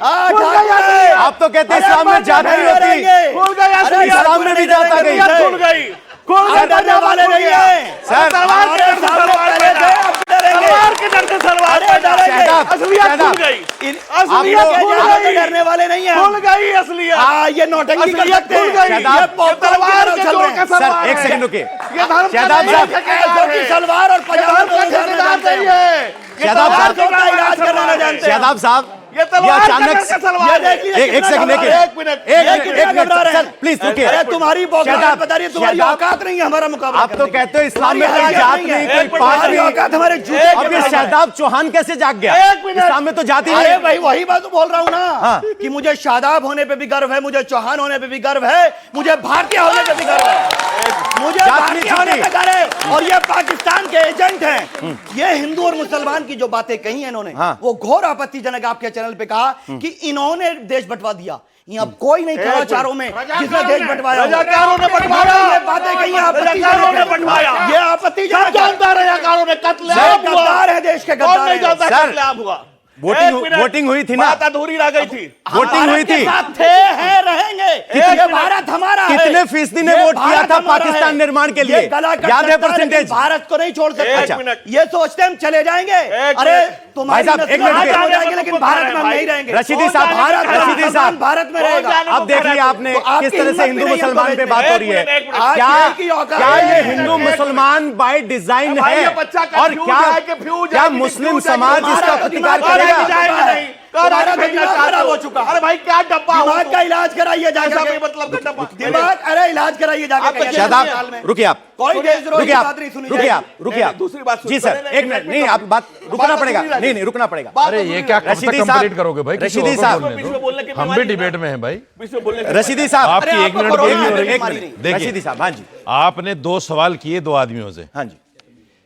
आप तो कहते हैं इस्लाम में जाति नहीं होती। खुल गया अरे असलियत। इस्लाम में भी जात आ गई। असलियत खुल गई, खुल गई, डरने वाले नहीं है सर, तलवार के डर से सलवार पहले थे, अब डरेंगे। तलवार के डर से सलवार अरे पैदा। डरेंगे। शादाब, असलियत खुल शादाब। गई, असलियत असलियत खुल गई, डरने वाले नहीं है। खुल गई असलियत। हाँ, ये नौटंकी कर असलियत सकते खुल हैं। गई। शादाब, ये पॉपकॉर्न की तलवार तरह के चल जोर रहे का हैं। सर, सलवार एक है। सेकंड रुकिए। ये धर्म का शादाब नहीं साहब। है, ऐसों की सलवार और पजामा धर्म का दोनों जानना ठेकेदार जानते नहीं हैं। है। ये शादाब तलवार साहब। के का इलाज करना ना जानते हैं। शादाब साहब, ये तलवार के अचानक डर से सलवार ये है। देख लीजिए एक कितना सेकंड घबरा देखिए। रहे हैं। एक मिनट, एक ये मिनट, कितना एक मिनट, घबरा रहे हैं। सर, प्लीज रुकिए। अरे तुम्हारी बौखलाहट शादाब, बता रही है, तुम्हारी शादाब। औकात नहीं है हमारा मुकाबला आप तो करने की। कहते हो इस्लाम में तुम्हारी कोई औकात जात नहीं नहीं, है। कोई पांच तुम्हारी नहीं। औकात हमारे जूते अब के ये बराबर है। शादाब चौहान कैसे जाग गया? एक मिनट। इस्लाम में तो जाति अरे नहीं। भाई वही बात तो बोल रहा हूँ ना हाँ। कि मुझे शादाब होने पे भी गर्व है, मुझे चौहान होने पे भी गर्व है, मुझे भारतीय होने पे भी गर्व है। मुझे जात भारतीय नहीं होने पे छूटी। गर्व है। और ये पाकिस्तान के एजेंट हैं। ये हिंदू और मुसलमान की जो बातें कही है इन्होंने, हाँ। वो घोर आपत्तिजनक आपके चैनल पे कहा कि इन्होंने देश बंटवा दिया। यहाँ कोई नहीं खड़ा चारों में जिसने देश बंटवाया हो। रजाकारों ने बंटवाया। ये बातें कही रजाकारों ने बंटवाया। ये आपत्तिजनक सब है। जानता है रजाकारों ने कत्ल ये गद्दार है, देश के कौन गद्दार नहीं है। जानता सर, कत्लेआम हुआ? वोटिंग- एक मिनट, वोटिंग हुई थी ना? बात अधूरी रह गई थी। वोटिंग हुई भारत के थी। साथ थे, हैं, रहेंगे। ये भारत हमारा है। कितने फीसदी ने ये वोट किया भारत था हमारा पाकिस्तान है। निर्माण के लिए? ये गला कट याद है सकता लेकिन परसेंटेज? भारत को नहीं छोड़ सकते। एक अच्छा, मिनट। ये सोचते हम चले जाएंगे। एक अरे मिनट। तुम्हारी भाई साहब, एक नस्ल मिनट आगे हो रुकिए। जाएगी लेकिन भारत में हम नहीं रहेंगे। रशीदी साहब, भारत का रशीदी मुसलमान साहब, भारत में कौन रहेगा। जाने अब देख लिया आपने तो आपकी किस तरह से हिम्मत हिंदू भी नहीं मुसलमान हमको पे बात भेजने। हो रही है। एक मिनट, एक मिनट। आज क्या की औकात क्या है। ये हिंदू मुसलमान बाय डिजाइन भाई, है? ये बच्चा और confused क्या है कि फ्यूज क्या है कि मुस्लिम confused है कि समाज हमारा इसका तो प्रतिकार दिमाग करेगा? जाएगा नहीं। तुम्हारा कौन तो दिमाग चाहते खराब हो? हो चुका है। अरे भाई क्या डब्बा हो दिमाग तुम? का इलाज कराइए ऐसा जाके। भी मतलब का डब्बा। दिमाग, अरे इलाज कराइए जाके। आपका कहिए शादाब, अस्पताल में। रुकिए आप, कोई देशद्रोही रुकिए की आप, बात नहीं सुनी रुकिए जाएगी। आप, रुकिए आप। दूसरी बात सुन। जी सर, एक मिनट, नहीं आप बात रुकना पड़ेगा। नहीं नहीं, रुकना पड़ेगा। अरे ये क्या कब तक रशीदी कंप्लीट साहब, करोगे भाई? किसी रशीदी और को साहब, बोलने बीच दो। में बोलने की हम भी बीमारी डिबेट में हैं भाई। बीच में बोलने की रशीदी साहब, अरे आपकी एक आपको मिनट कोरोना बोलनी हो है, रही है। बीमारी नहीं। देखिए, रशीदी साहब, हाँ जी, आपने 2 सवाल किए 2 आदमियों से। हाँ जी,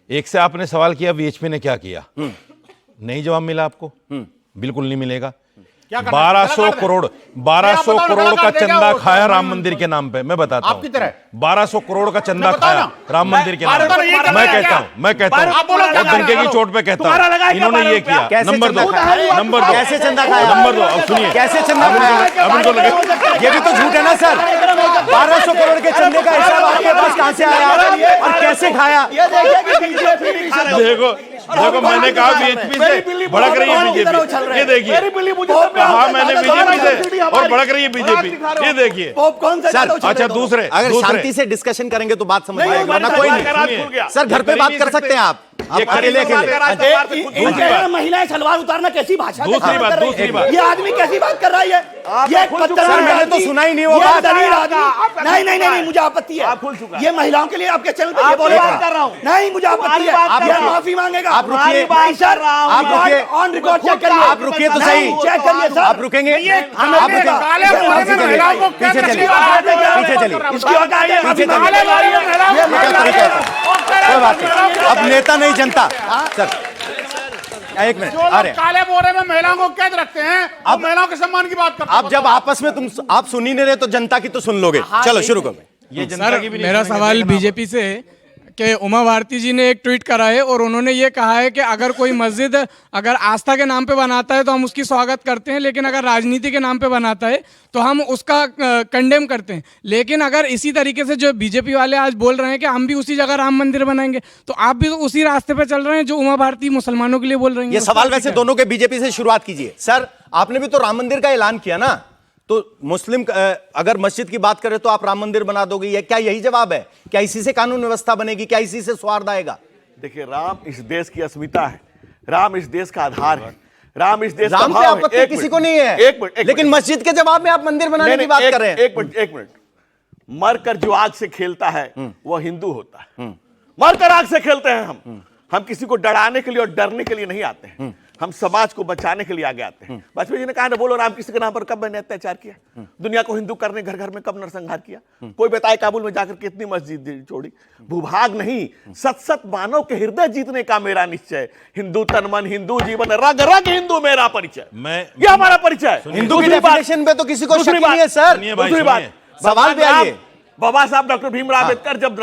एक से आपने सवाल किया वीएचपी ने क्या किया, नहीं जवाब मिला आपको, बिल्कुल नहीं मिलेगा। क्या करना? 1200 करोड़ 1200 बताओ ना, करोड़ का कलाकार देगा चंदा वो खाया तो- राम मंदिर के नाम पे। मैं बताता हूं, आपकी तरह 1200 करोड़ का चंदा बताओ खाया ना। राम मंदिर के नाम बारह पे। करोड़ ये करना मैं है कहता क्या? हूं, मैं कहता हूं, आप बोलो क्या और डंके करना की है? चोट पे कहता तुम्हारा हूं, लगाएगा इन्होंने 12 ये किया। रुपया। कैसे नंबर चंदा दो, खाया? नंबर दो, कैसे चंदा खाया? नंबर दो। अब सुनिए, कैसे चंदा खाया? अब इनको लगे ये भी तो झूठ है ना सर। 1200 करोड़ के चंदे का हिसाब आपके पास कहां से आया और कैसे खाया? देखो देखो, मैंने कहा बीएचपी से भड़क रही है बीजेपी। ये देखिए, कहा मैंने बीजेपी से और भड़क रही है बीजेपी। ये देखिए सर, अच्छा, दूसरे अगर दूसरे शांति से डिस्कशन करेंगे तो बात समझ में आएगी, वरना कोई का राज खुल नहीं। गया। सर, घर पे बात कर सकते हैं आप अकेले अकेले। महिलाएं सलवार उतारना कैसी भाषा के दूसरी साथ बात, कर रही दूसरी है? बात। ये आदमी कैसी बात कर रहा है? ये सर, मैंने तो सुना ही नहीं वो ये बात। दलील आदमी। नहीं, मुझे आपत्ति है। ये महिलाओं के लिए आपके चैनल पे ये बोल कर रहा हूँ। नहीं, मुझे आपत्ति है। ये माफी मांगेगा। आप रुकिए। नहीं सर, आप रुकिए। ऑन रिकॉर्ड चेक करिए। आप रुकिए तो सही। चेक करिए सर। आप रुकेंगे? हमें आप रुकेंगे? काले घोड़े में महिलाओं को क्या पीछे चलिए, तकलीफ पीछे चलिए। इसकी औकात है, माफी पीछे मांगेगा। चलिए। काले घोड़े में महिलाओं को क्या तरीका है? कोई बात नहीं, अब नेता नहीं जनता। सर, एक मिनट जो आ लोग रहे हैं। काले बोरे में महिलाओं को कैद रखते हैं, अब महिलाओं के सम्मान की बात करते हैं। अब जब आपस में आप सुन ही नहीं रहे तो जनता की तो सुन लोगे। चलो शुरू करो। ये जनता सर, की भी नहीं मेरा सुनेंगे, सवाल देखना आप। बीजेपी से है कि उमा भारती जी ने एक ट्वीट करा है और उन्होंने ये कहा है कि अगर कोई मस्जिद अगर आस्था के नाम पे बनाता है तो हम उसकी स्वागत करते हैं, लेकिन अगर राजनीति के नाम पे बनाता है तो हम उसका कंडेम करते हैं। लेकिन अगर इसी तरीके से जो बीजेपी वाले आज बोल रहे हैं कि हम भी उसी जगह राम मंदिर बनाएंगे, तो आप भी तो उसी रास्ते पे चल रहे हैं जो उमा भारती मुसलमानों के लिए बोल रही हैं। ये सवाल वैसे दोनों के बीजेपी से शुरुआत कीजिए। सर, आपने भी तो राम मंदिर का ऐलान किया ना, तो मुस्लिम अगर मस्जिद की बात करें तो आप राम मंदिर बना दोगे, ये क्या यही जवाब है? क्या इसी से कानून व्यवस्था बनेगी? क्या इसी से सौहार्द आएगा? देखिए, राम इस देश की अस्मिता है, राम इस देश का आधार है, राम इस देश का राम पे भाव है। आपत्ति एक किसी मिनट, को नहीं है, एक मिनट, लेकिन मस्जिद के जवाब में आप मंदिर बनाने की बात कर रहे हैं। एक मिनट, मरकर जो आग से खेलता है वो हिंदू होता है। मरकर आग से खेलते हैं हम किसी को डराने के लिए और डरने के लिए नहीं आते हैं, हम समाज को बचाने के लिए आगे आते हैं। वाजपेयी जी ने कहा ना, बोलो राम किसी के नाम पर कब मैंने अत्याचार किया, दुनिया को हिंदू करने घर घर में कब नरसंहार किया, कोई बताए काबुल में जाकर कितनी मस्जिद छोड़ी। भूभाग नहीं, सत मानव के हृदय जीतने का मेरा निश्चय, हिंदू तन मन हिंदू जीवन रग रग हिंदू मेरा परिचय। ये हमारा परिचय है। हिंदू की डेफिनेशन पे तो किसी को शक ही नहीं है सर। सुनिए भाई, दूसरी बात, सुनिए। सवाल पे आइए। बाबा साहब डॉक्टर भीमराव अम्बेडकर जब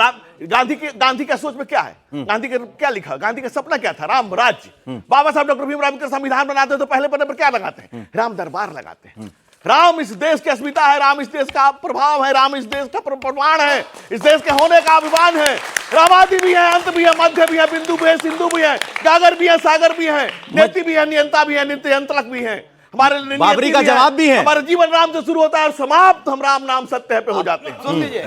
गांधी का सोच में क्या है, गांधी के क्या लिखा, गांधी का सपना क्या था? राम राज्य। बाबा साहब डॉक्टर भीमराव अम्बेडकर संविधान बनाते हैं तो पहले पन्ने पर क्या लगाते हैं? राम दरबार लगाते हैं। राम इस देश की अस्मिता है, राम इस देश का प्रभाव है, राम इस देश का प्रमाण है, इस देश के होने का अभिमान है। रामादि भी है, अंत भी है, मध्य भी है, बिंदु भी है, सिंधु भी है, गागर भी है, सागर भी है, नेति भी है, नियंता भी है, नित्य अंतलक भी है। हमारे लिए बाबरी का जवाब भी है। हमारा जीवन राम से शुरू होता है और समाप्त हम राम नाम सत्य है पे हो जाते हैं। सुन लीजिए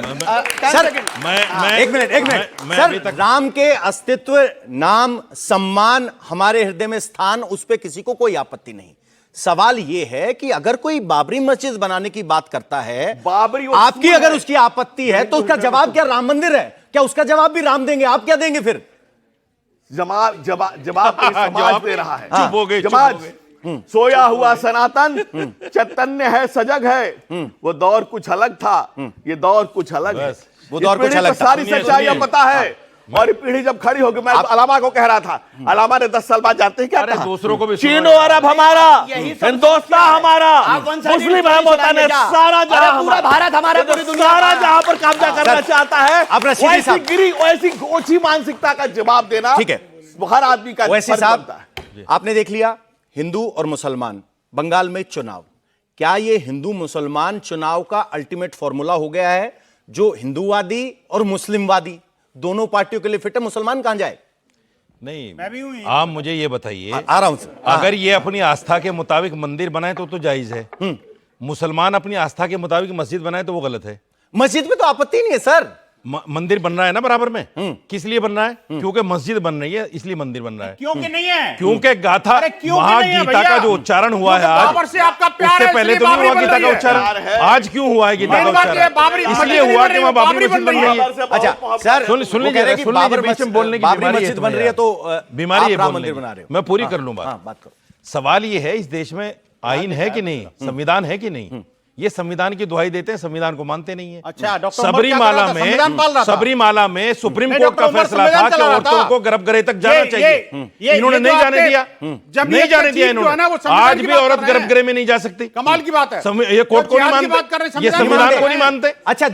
सर, एक मिनट मैं सर, अभी तक राम के अस्तित्व, नाम, सम्मान, हमारे हृदय में स्थान, उस पे किसी को कोई आपत्ति नहीं। सवाल यह है कि अगर कोई बाबरी मस्जिद बनाने की बात करता है, बाबरी आपकी अगर उसकी आपत्ति है तो उसका जवाब क्या राम मंदिर है? क्या उसका जवाब भी राम देंगे? आप क्या देंगे फिर? जवाब समाज दे रहा है। चुप हो गए, चुप हो समाज गए। सोया हुआ सनातन चैतन्य है, सजग है। वो दौर कुछ अलग था, ये दौर कुछ अलग है। वो दौर कुछ अलग था। सारी सुनिए, सच्चाइयां सुनिए। पता है। और ये पीढ़ी जब खड़ी होगी, मैं अलामा को कह रहा था, अलामा ने 10 साल बाद जानते हैं क्या अरे कहा? दूसरों को भी चीनो अरब हमारा, हिंदुस्तान हमारा, मुस्लिम महमूदा ने सारा जहां, पूरा भारत हमारा, पूरी दुनिया सारा का। जहां पर कब्जा करना चाहता है, अब रशीदी वैसी साहब। गिरी, वैसी ओछी मानसिकता का जवाब देना ठीक है। हर आदमी का वैसे फर्ज साहब, बनता है। आपने देख लिया हिंदू और मुसलमान, बंगाल में चुनाव। क्या ये हिंदू मुसलमान चुनाव का अल्टीमेट फॉर्मूला हो गया है जो हिंदूवादी और मुस्लिमवादी दोनों पार्टियों के लिए फिट है? मुसलमान कहां जाए? नहीं, मैं भी हूं ही। आप मुझे ये बताइए, आ रहा हूं सर। अगर ये अपनी आस्था के मुताबिक मंदिर बनाए तो जायज है। मुसलमान अपनी आस्था के मुताबिक मस्जिद बनाए तो वो गलत है। मस्जिद में तो आपत्ति नहीं है सर। मंदिर बन रहा है ना बराबर में। किस लिए बन रहा है? क्योंकि मस्जिद बन रही है, इसलिए मंदिर बन रहा है। क्योंकि नहीं है, क्योंकि गाथा अरे क्यों कि नहीं है महागीता भैया? का जो उच्चारण हुआ है क्योंकि आज, बाबर से आपका प्यार उससे है, पहले इसलिए तो नहीं बाबरी हुआ बन गीता रही का है। उच्चारण। आज क्यों हुआ है गीता का मेन बात ये है, उच्चारण? बाबरी इसलिए मस्जिद हुआ बन कि रही वहां है, बाबरी बाबरी मस्जिद बन बन रही है। अच्छा सर, सुन वो लीजिए, कह रहे हैं कि सुन लीजिए, बाबर बीच में मस्जिद- बोलने की बाबरी बीमारी है मस्जिद बन तुम्हें रही है तो बीमारी है आप राम बोलने मंदिर की। बना रहे हो। मैं पूरी कर लूं हाँ, बात। बात करो। सवाल ये है, इस देश में आईन है कि नहीं, संविधान है कि नहीं, ये संविधान की दुहाई देते हैं, संविधान को मानते नहीं है। अच्छा, डॉक्टर उमर क्या कर रहा था? संविधान पाल रहा था। सबरीमाला में सुप्रीम नहीं, कोर्ट का डॉक्टर उमर फैसला था संविधान कि चला रहा औरतों था। को गर्भगृह तक जाना चाहिए, इन्होंने नहीं जाने दिया, नहीं जाने दिया इन्होंने। आज भी औरत गर्भगृह में नहीं जा सकती। कमाल की बात है। ये कोर्ट को नहीं मानते, ये संविधान को नहीं मानते। अच्छा,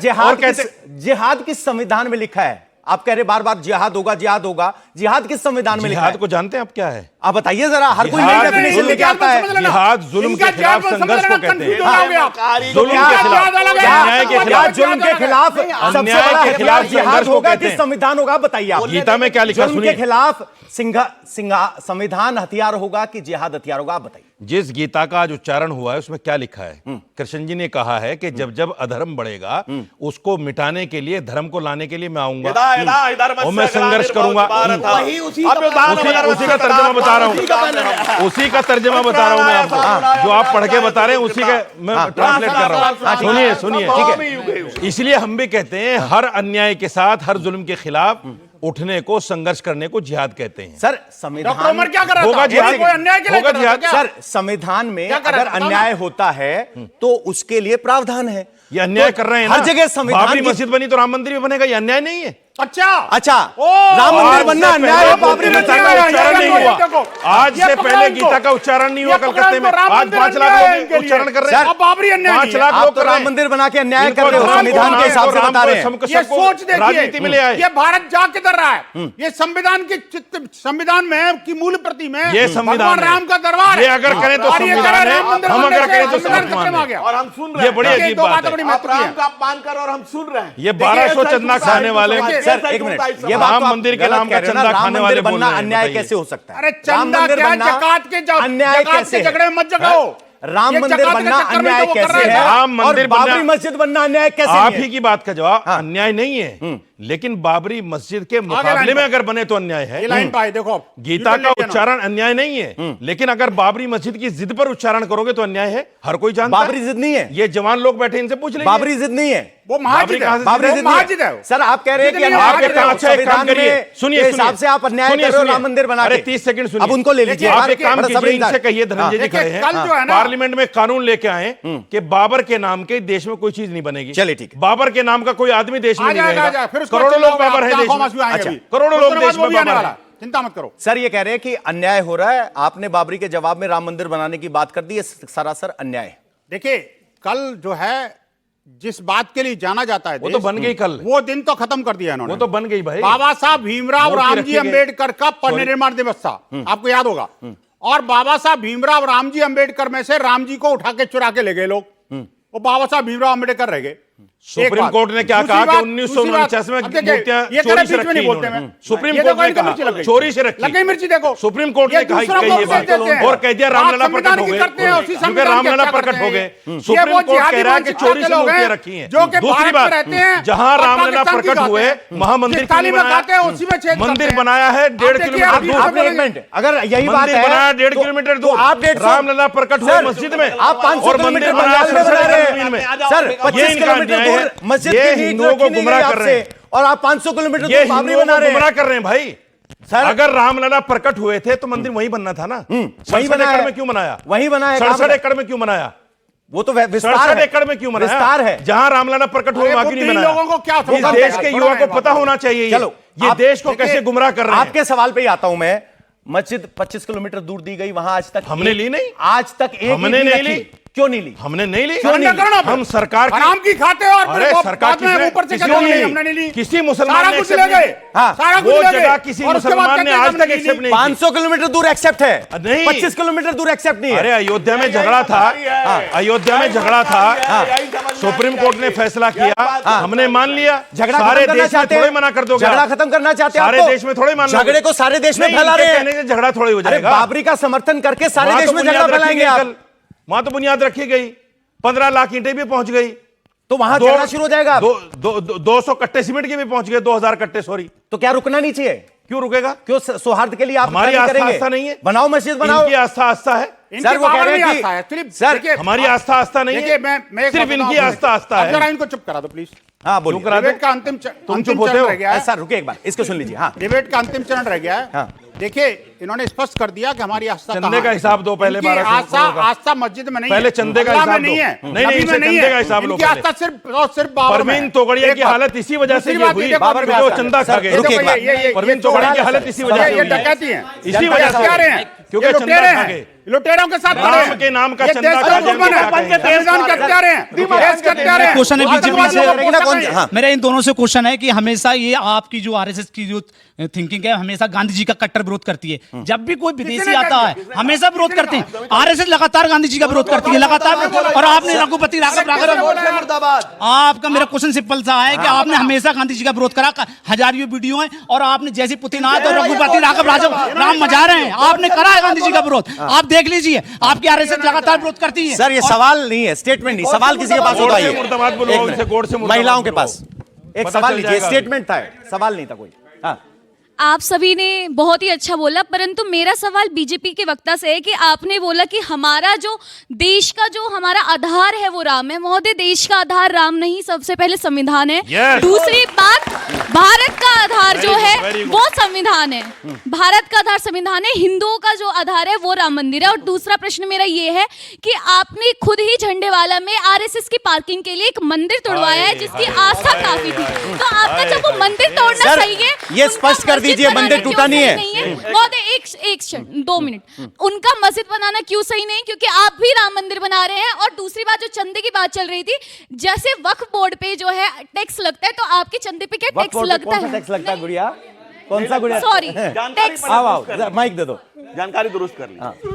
जिहाद किस संविधान में लिखा है? आप कह रहे बार बार जिहाद होगा, जिहाद होगा। जिहाद किस संविधान में लिखा है? जिहाद को जानते हैं आप क्या है? आप बताइए जरा, हर कोई नई डेफिनेशन लेके आता है। जिहाद जुल्म के खिलाफ संघर्ष को कहते हैं। जुल्म के खिलाफ, अन्याय के खिलाफ, जुल्म के खिलाफ सबसे अन्याय बड़ा के हथियार खिलाफ जिहाद संघर्ष को होगा कहते कि हैं। संविधान होगा? बताइए आप। गीता में क्या लिखा जुल्म के सुनिए। खिलाफ संविधान हथियार होगा कि जिहाद हथियार होगा? आप बताइए। जिस गीता का आज उच्चारण हुआ है उसमें क्या लिखा है? कृष्ण जी ने कहा है कि जब जब अधर्म बढ़ेगा उसको मिटाने के लिए, धर्म को लाने के लिए मैं आऊंगा और मैं संघर्ष करूंगा। उसी का तर्जमा बता रहा हूं, उसी का तर्जमा बता रहा हूं मैं आपको, जो आप पढ़ के बता रहे हैं उसी का मैं ट्रांसलेट कर रहा हूं। सुनिए सुनिए, ठीक है। इसलिए हम भी कहते हैं हर अन्याय के साथ, हर जुल्म के खिलाफ उठने को, संघर्ष करने को जिहाद कहते हैं। सर, संविधान डॉक्टर उमर क्या कर रहा था? होगा जिहाद, कोई अन्याय के लिए होगा कर रहा था जिहाद। क्या? सर, संविधान में क्या कर रहा अगर था? अन्याय होता है तो उसके लिए प्रावधान है। ये अन्याय तो कर रहे हैं हर ना। जगह संविधान बाबरी की- मस्जिद बनी तो राम मंदिर भी बनेगा, ये अन्याय नहीं है। अच्छा अच्छा, ओ, राम मंदिर आज बनना से अन्याय पहले है, बाबरी गीता मस्जिद का बनना उच्चारण नहीं अन्याय है। हुआ। आज से पहले गीता का उच्चारण नहीं हुआ कलकत्ते में। आज 5 लाख लोग उच्चारण कर रहे हैं। अब बाबरी अन्याय 5 लाख आप लोग तो कर रहे राम हैं। मंदिर बना के अन्याय इनको कर रहे हो, राम संविधान को के हिसाब से राम बता को रहे हैं। ये सोच राजनीति देखिए, में ले आए। ये भारत जा किधर रहा है? ये संविधान की संविधान में की मूल प्रति में ये संविधान भगवान है। राम का दरबार है। ये अगर करें तो और ये संविधान कह है, रहे राम मंदिर हम बनने अगर से करें तो संविधान संविधान खतरे में आ है। गया। और हम सुन रहे ये हैं। बड़ी देखिए, अजीब दो बात बातें है। बड़ी आप महत्वपूर्ण राम है। का अपमान कर और हम सुन रहे हैं। ये 1200 चंदा खाने वाले, सर, एक मिनट, ये बात राम तो आप मंदिर के गलत नाम कह का रहे हो ना। चंदा राम खाने मंदिर वाले बोल बनना रहे हैं, अन्याय बताइए। कैसे हो सकता है? अरे राम चंदा मंदिर क्या, बनना जकात के अन्याय कैसे है? झगड़े में मत जगाओ। राम ये मंदिर जकात के बनना चक्कर में अन्याय तो वो कर कैसे रहे है? हैं। राम और मंदिर बाबरी बनना- मस्जिद बनना अन्याय कैसे आप है? ही की बात का जवाब अन्याय नहीं है, लेकिन बाबरी मस्जिद के मुकाबले में अगर बने तो अन्याय है। ये लाइन पाए देखो, गीता का उच्चारण अन्याय नहीं है, लेकिन अगर बाबरी मस्जिद की जिद पर उच्चारण करोगे तो अन्याय है। हर कोई जानता है। बाबरी जिद नहीं है। ये जवान लोग बैठे, इनसे पूछ लीजिए। बाबरी जिद नहीं है। वो महाजिद है। बाबरी जिद नहीं महाजिद है। है। सर, आप कह रहे हैं कि जिद नहीं है, अन्याय आप कर रहे हो। अच्छा एक काम संविधान करिए, में सुनिए के हिसाब से आप अन्याय कर रहे हो राम मंदिर बना अरे के। 30 सेकंड सुनिए। अब उनको ले लीजिए। आप एक काम बड़ा कीजिए, समझदार। इनसे कहिए, धनंजय जी देखिए, खड़े हैं, कल जो है ना- पार्लियामेंट में कानून लेके आए कि बाबर के नाम के देश में कोई चीज नहीं बनेगी। चलिए, ठीक है। बाबर के नाम का कोई आदमी देश में आ नहीं जाएगा, आ रहेगा। जाएगा। फिर उसको करोड़ों चलो, लोग बाबर है आप देश आंखों में में। आएंगे अच्छा, अभी। करोड़ों लोग उसके बाद देश वो में भी आने बाबर वाला है। है। चिंता मत करो। सर, ये कह रहे हैं कि अन्याय हो रहा है। आपने बाबरी के जवाब में राम मंदिर बनाने की बात कर दी, ये सरासर अन्याय है। देखिए, कल जो है जिस बात के लिए जाना जाता है वो तो देश, बन गई कल। वो दिन तो खत्म कर दिया इन्होंने। वो तो बन गई भाई। बाबा साहब भीमराव मूर्ति रामजी रखी गई। अंबेडकर का परिनिर्माण दिवस था, आपको याद होगा। और बाबा साहब भीमराव रामजी अंबेडकर में से राम जी को उठा के चुरा के ले गए लोग। वो बाबा साहब भीमराव अंबेडकर रह गए। सुप्रीम कोर्ट ने क्या कहा कि 1949 में मूर्तियां चोरी से रखी इन्होंने। सुप्रीम कोर्ट ने कहा चोरी से रखी। लगी मिर्ची देखो। सुप्रीम कोर्ट ने कहा ये बात और कह दिया रामलला प्रकट हो गए, क्योंकि रामलला प्रकट हो गए। सुप्रीम कोर्ट कह रहा है कि चोरी से मूर्तियां रखी हैं। दूसरी बात, जहां रामलला प्रकट हुए महामंदिर क्यों नहीं बनाया? मंदिर बनाया है 1.5 किलोमीटर दूर। आपने एक मिनट, अगर यही बात मंदिर है बनाया 1.5 किलोमीटर दूर। आप 150 रामलला प्रकट हुए मस्जिद में आप 500 और किलोमीटर मंदिर बनाया बंगाल में बना रहे हैं। जमीन में। सर, ये 25 इनका किलोमीटर अन्याय दूर है। मस्जिद ये की नींव हिंदुओं को रखी नहीं गुमराह गई कर रहे हैं। आपसे, और आप 500 किलोमीटर ये दूर बाबरी हिंदुओं बना को रहे हैं। गुमराह कर रहे हैं भाई। सर, अगर रामलला प्रकट हुए थे तो मंदिर वहीं बनना था ना। वहीं 67 बना एकड़ है। में क्यों बनाया? वहीं बना है। 67 एकड़ में क्यों बनाया? वो तो विस्तार 67 है। एकड़ में क्यों बनाया? विस्तार है। जहां रामलला प्रकट हुए अरे वहां वो क्यों नहीं तीन बनाया? लोगों को क्या इस समझ देश के थोड़ा युवा को है पता होना चाहिए। चलो, ये आप देश को देखिए, कैसे गुमराह कर रहे हैं। आपके सवाल पे ही आता हूं मैं। मस्जिद 25 किलोमीटर दूर दी गई, वहां आज तक हमने ली नहीं। आज तक एक हमने ईंट नहीं रखी। ली। क्यों नहीं ली? हमने नहीं ली। क्यों नहीं ली? हम सरकार की हराम की खाते और अरे फिर सरकार बाद में किसने- ऊपर से किसी कहते ने हैं, ली? हमने नहीं ली। किसी मुसलमान सारा ने कुछ accept ले नहीं गए। की। हाँ, सारा कुछ वो ले जगह गए। किसी और उसके बाद मुसलमान कहते ने हैं, आज हमने तक नहीं एक्सेप्ट ली। नहीं की। 500 किलोमीटर दूर एक्सेप्ट है, नहीं। 25 किलोमीटर दूर एक्सेप्ट नहीं अरे है। अयोध्या में झगड़ा था, अयोध्या में झगड़ा था, सुप्रीम कोर्ट ने फैसला किया, हमने मान लिया। झगड़ा सारे खत्म करना देश में चाहते थोड़े हैं? मना कर दोगे? झगड़ा खत्म करना चाहते हैं? सारे आपको? देश में थोड़े मान लोगे? झगड़े को सारे देश में नहीं, फैला रहे इनके हैं। कहने से झगड़ा थोड़ी हो अरे जाएगा। बाबरी का समर्थन करके सारे वहां देश तो में झगड़ा बुनियाद रखी फैलाएंगे गई आप। कल। वहां तो बुनियाद रखी गई, 15 लाख ईंटें भी पहुंच गई, तो वहां झगड़ा शुरू हो जाएगा। 200 कट्टे सीमेंट के भी पहुंच गए, 2000 कट्टे, सॉरी। तो क्या रुकना नहीं चाहिए? क्यों रुकेगा? क्यों सौहार्द के लिए आप हमारी क्या नहीं आस्था करेंगे? आस्था नहीं है। बनाओ मस्जिद बनाओ। इनकी आस्था आस्था है। सर, वो कह रहे हैं आस्था है। कि सिर्फ सर, देखिए, हमारी आस्था आस्था नहीं देखिए, है, मैं एक सिर्फ बात इनकी बताऊं आस्था आस्था आप जरा है। इनको चुप करा दो प्लीज। हाँ बोलिए। क्यों करा दो? डिबेट का अंतिम तुम चुप होते हो? रह गया है। सर रुके एक बार, इसको सुन लीजिए। हाँ, डिबेट का अंतिम चरण रह गया है। हाँ। देखिए इन्होंने स्पष्ट कर दिया कि हमारी आस्था चंदे कहाँ का है। हिसाब दो पहले, इनकी 1200 आस्था करोड़ का। आस्था मस्जिद में नहीं पहले है, चंदे का अल्लाह में हिसाब नहीं दो। है, नहीं, नबी इसे में नहीं चंदे का है। हिसाब लो इनकी पहले। आस्था सिर्फ और सिर्फ बाबर में परवीन है। तोगड़िया एक की बात। हालत इसी वजह से दूसरी ये बात हुई, देखो, बाबर देखो, जो देखो, चंदा खा सर, गए। देखो, रुकिए एक बात। परवीन तोगड़िया की हालत इसी वजह से ये हुई तो है। कहती हैं, इसी वजह से क्या रहे हुई। हैं, क्योंकि ये चंदा लुटेरे खा हैं, गए। लुटेरों के साथ राम खड़े हैं। के नाम का ये चंदा देश खा का गए, दुश्मन है, बन के संविधान के हत्यारे हैं, देश के हत्यारे हैं। क्वेश्चन है बीजेपी से, हाँ। मेरा इन दोनों से क्वेश्चन है कि हमेशा ये आपकी जो आरएसएस की जो थिंकिंग है हमेशा गांधी जी का कट्टर विरोध करती है। जब भी कोई विदेशी आता है हमेशा विरोध करते हैं। आरएसएस लगातार गांधी जी का विरोध करती है लगातार। और आपने रघुपति राघव आपका मेरा क्वेश्चन सिंपल सा है कि आपने हमेशा गांधी जी का विरोध करा। हजारियों वीडियो हैं और आपने जैसे पुतिन आए तो रघुपति राघव राम मजा रहे हैं। आपने करा है गांधी जी का विरोध, आप देख लीजिए। आपकी आरएसएस लगातार विरोध करती है। सर ये सवाल नहीं है, स्टेटमेंट नहीं, सवाल किसी के पास होता ही मुर्दाबाद है। बुलवाओ, एक इनसे गोड से मिनट। मुर्दाबाद महिलाओं के बुलवाओ। पास एक पता सवाल चल लीजिए, जाएगा। स्टेटमेंट था, सवाल नहीं था कोई। हाँ आप सभी ने बहुत ही अच्छा बोला, परंतु मेरा सवाल बीजेपी के वक्ता से है कि आपने बोला कि हमारा जो देश का जो हमारा आधार है वो राम है। महोदय, देश का आधार राम नहीं, सबसे पहले संविधान है। Yes. दूसरी बात, भारत का आधार जो है very good. वो संविधान है। भारत का आधार संविधान है, हिंदुओं का जो आधार है वो राम मंदिर है। और दूसरा प्रश्न मेरा ये है कि आपने खुद ही झंडेवाला में आरएसएस की पार्किंग के लिए एक मंदिर तोड़वाया है जिसकी आस्था काफी थी। तो आपका जब वो मंदिर तोड़ना सर, सही है, ये उनका स्पष्ट कर मस्जिद दीजिए, बनाना मंदिर क्यों टूटा नहीं सही है। महोदय, एक क्षण, 2 मिनट। उनका मस्जिद बनाना क्यों सही नहीं? क्योंकि आप भी राम मंदिर बना रहे हैं। और दूसरी बात, जो चंदे की बात चल रही थी, जैसे वक्फ बोर्ड पे जो है टैक्स लगता है, तो आपके चंदे पे क्या वक्त टैक्स पर लगता कौन सा है? टैक्स लगता है गुड़िया? कौन सा गुड़िया? Sorry, tax. आओ आओ, माइक दे दो। जानकारी दुरुस्त कर ली।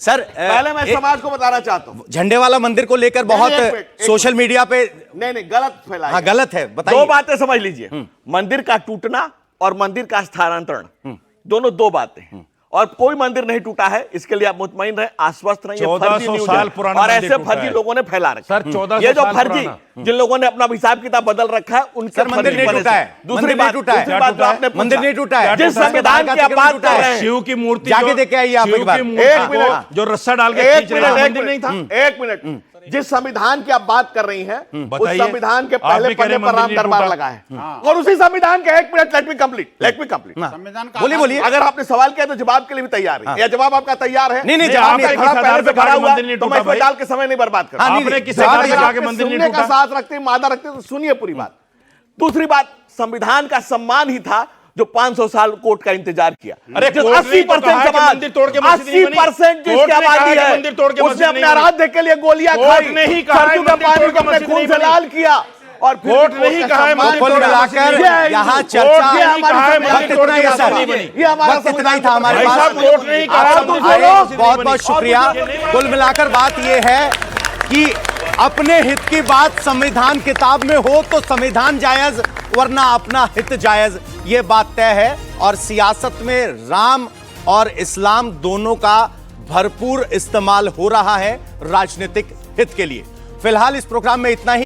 सर पहले मैं समाज को बताना चाहता हूं, झंडे वाला मंदिर को लेकर बहुत एक मिनट, एक सोशल मीडिया पे नहीं गलत फैलाया। हाँ गलत है, दो बताइए। बातें समझ लीजिए, मंदिर का टूटना और मंदिर का स्थानांतरण, दोनों दो बातें हैं। और कोई मंदिर नहीं टूटा है, इसके लिए आप मुतमईन रहे, आश्वस्त रहे। 1400 साल पुराना और मंदिर ऐसे टूटा फर्जी है। लोगों ने फैला रखा सर, 1400 ये जो साल फर्जी पुराना। जिन लोगों ने अपना हिसाब किताब बदल रखा है, उनके सर, मंदिर फर्जी नहीं बने टूटा से। है। दूसरी मंदिर बात, नहीं टूटा है। दूसरी बात जो आपने पूछा, मंदिर नहीं टूटा है। जिस संविधान की आप बात कर रहे हैं, शिव की मूर्ति जाके जो- देख के आइए आप शिव एक बार। की मूर्ति एक को मिनट। जो रस्सा डाल के एक खींच रहे हैं, मिनट, मंदिर नहीं था। एक मिनट। जिस संविधान की आप बात कर रही हैं, उस बताइए। संविधान के आप पहले भी कह रहे पन्ने हैं पर राम मंदिर नहीं दरबार टूटा। लगा है। और उसी संविधान के, एक मिनट, लेट मी कंप्लीट। संविधान का बोलिए, बोलिए। अगर आपने सवाल किया तो जवाब के लिए भी तैयार है, या जवाब आपका तैयार है? नहीं, नहीं, नहीं, जवाब आपका नहीं, खड़ा किस पहले आधार से पे कहा खड़ा कि हुआ मंदिर नहीं तो मैं टूटा इसमें भाई? डाल के समय नहीं बर्बाद कर। हाँ, नहीं, आपने नहीं, किस जवाब आधार पे दीजिए। कहा कि मंदिर नहीं सुनने का टूटा? साथ रखते, मादा रखते, तो सुनिए पूरी बात। दूसरी बात, संविधान का सम्मान ही था जो 500 साल कोर्ट का इंतजार किया। अरे जो कोर्ट ने तो 80% कहा है कि समाज, मंदिर तोड़ के मस्जिद नहीं बनी। 80% जो कोर्ट इसकी ने कहा आबादी कि है, मंदिर तोड़ के उसने मस्जिद अपने नहीं बनी। आराध्य के लिए गोलियां कोर्ट खाई, ने ही कहा है सरजू का मंदिर पानी तोड़ के अपने मस्जिद खून नहीं से बनी। लाल किया। और फिर कोर्ट भी ने ही कोर्ट का कहा है सम्मान मंदिर कुल तोड़ के मिलाकर मस्जिद नहीं बनी। यहाँ कोर्ट चर्चा ने ही कहा है वक्त मंदिर तोड़ इतना के ही है मस्जिद सर, नहीं बनी। ये हमारा वक्त इतना ही था हमारे भाई पास। साहब, कोर्ट ने ही कहा आप है सब मंदिर आए, तोड़ के मस्जिद बहुत नहीं बहुत बनी। शुक्रिया। और मुझे कुल मिलाकर बात यह है कि अपने हित की बात संविधान किताब में हो तो संविधान जायज, वरना अपना हित जायज, ये बात तय है। और सियासत में राम और इस्लाम दोनों का भरपूर इस्तेमाल हो रहा है राजनीतिक हित के लिए। फिलहाल इस प्रोग्राम में इतना ही।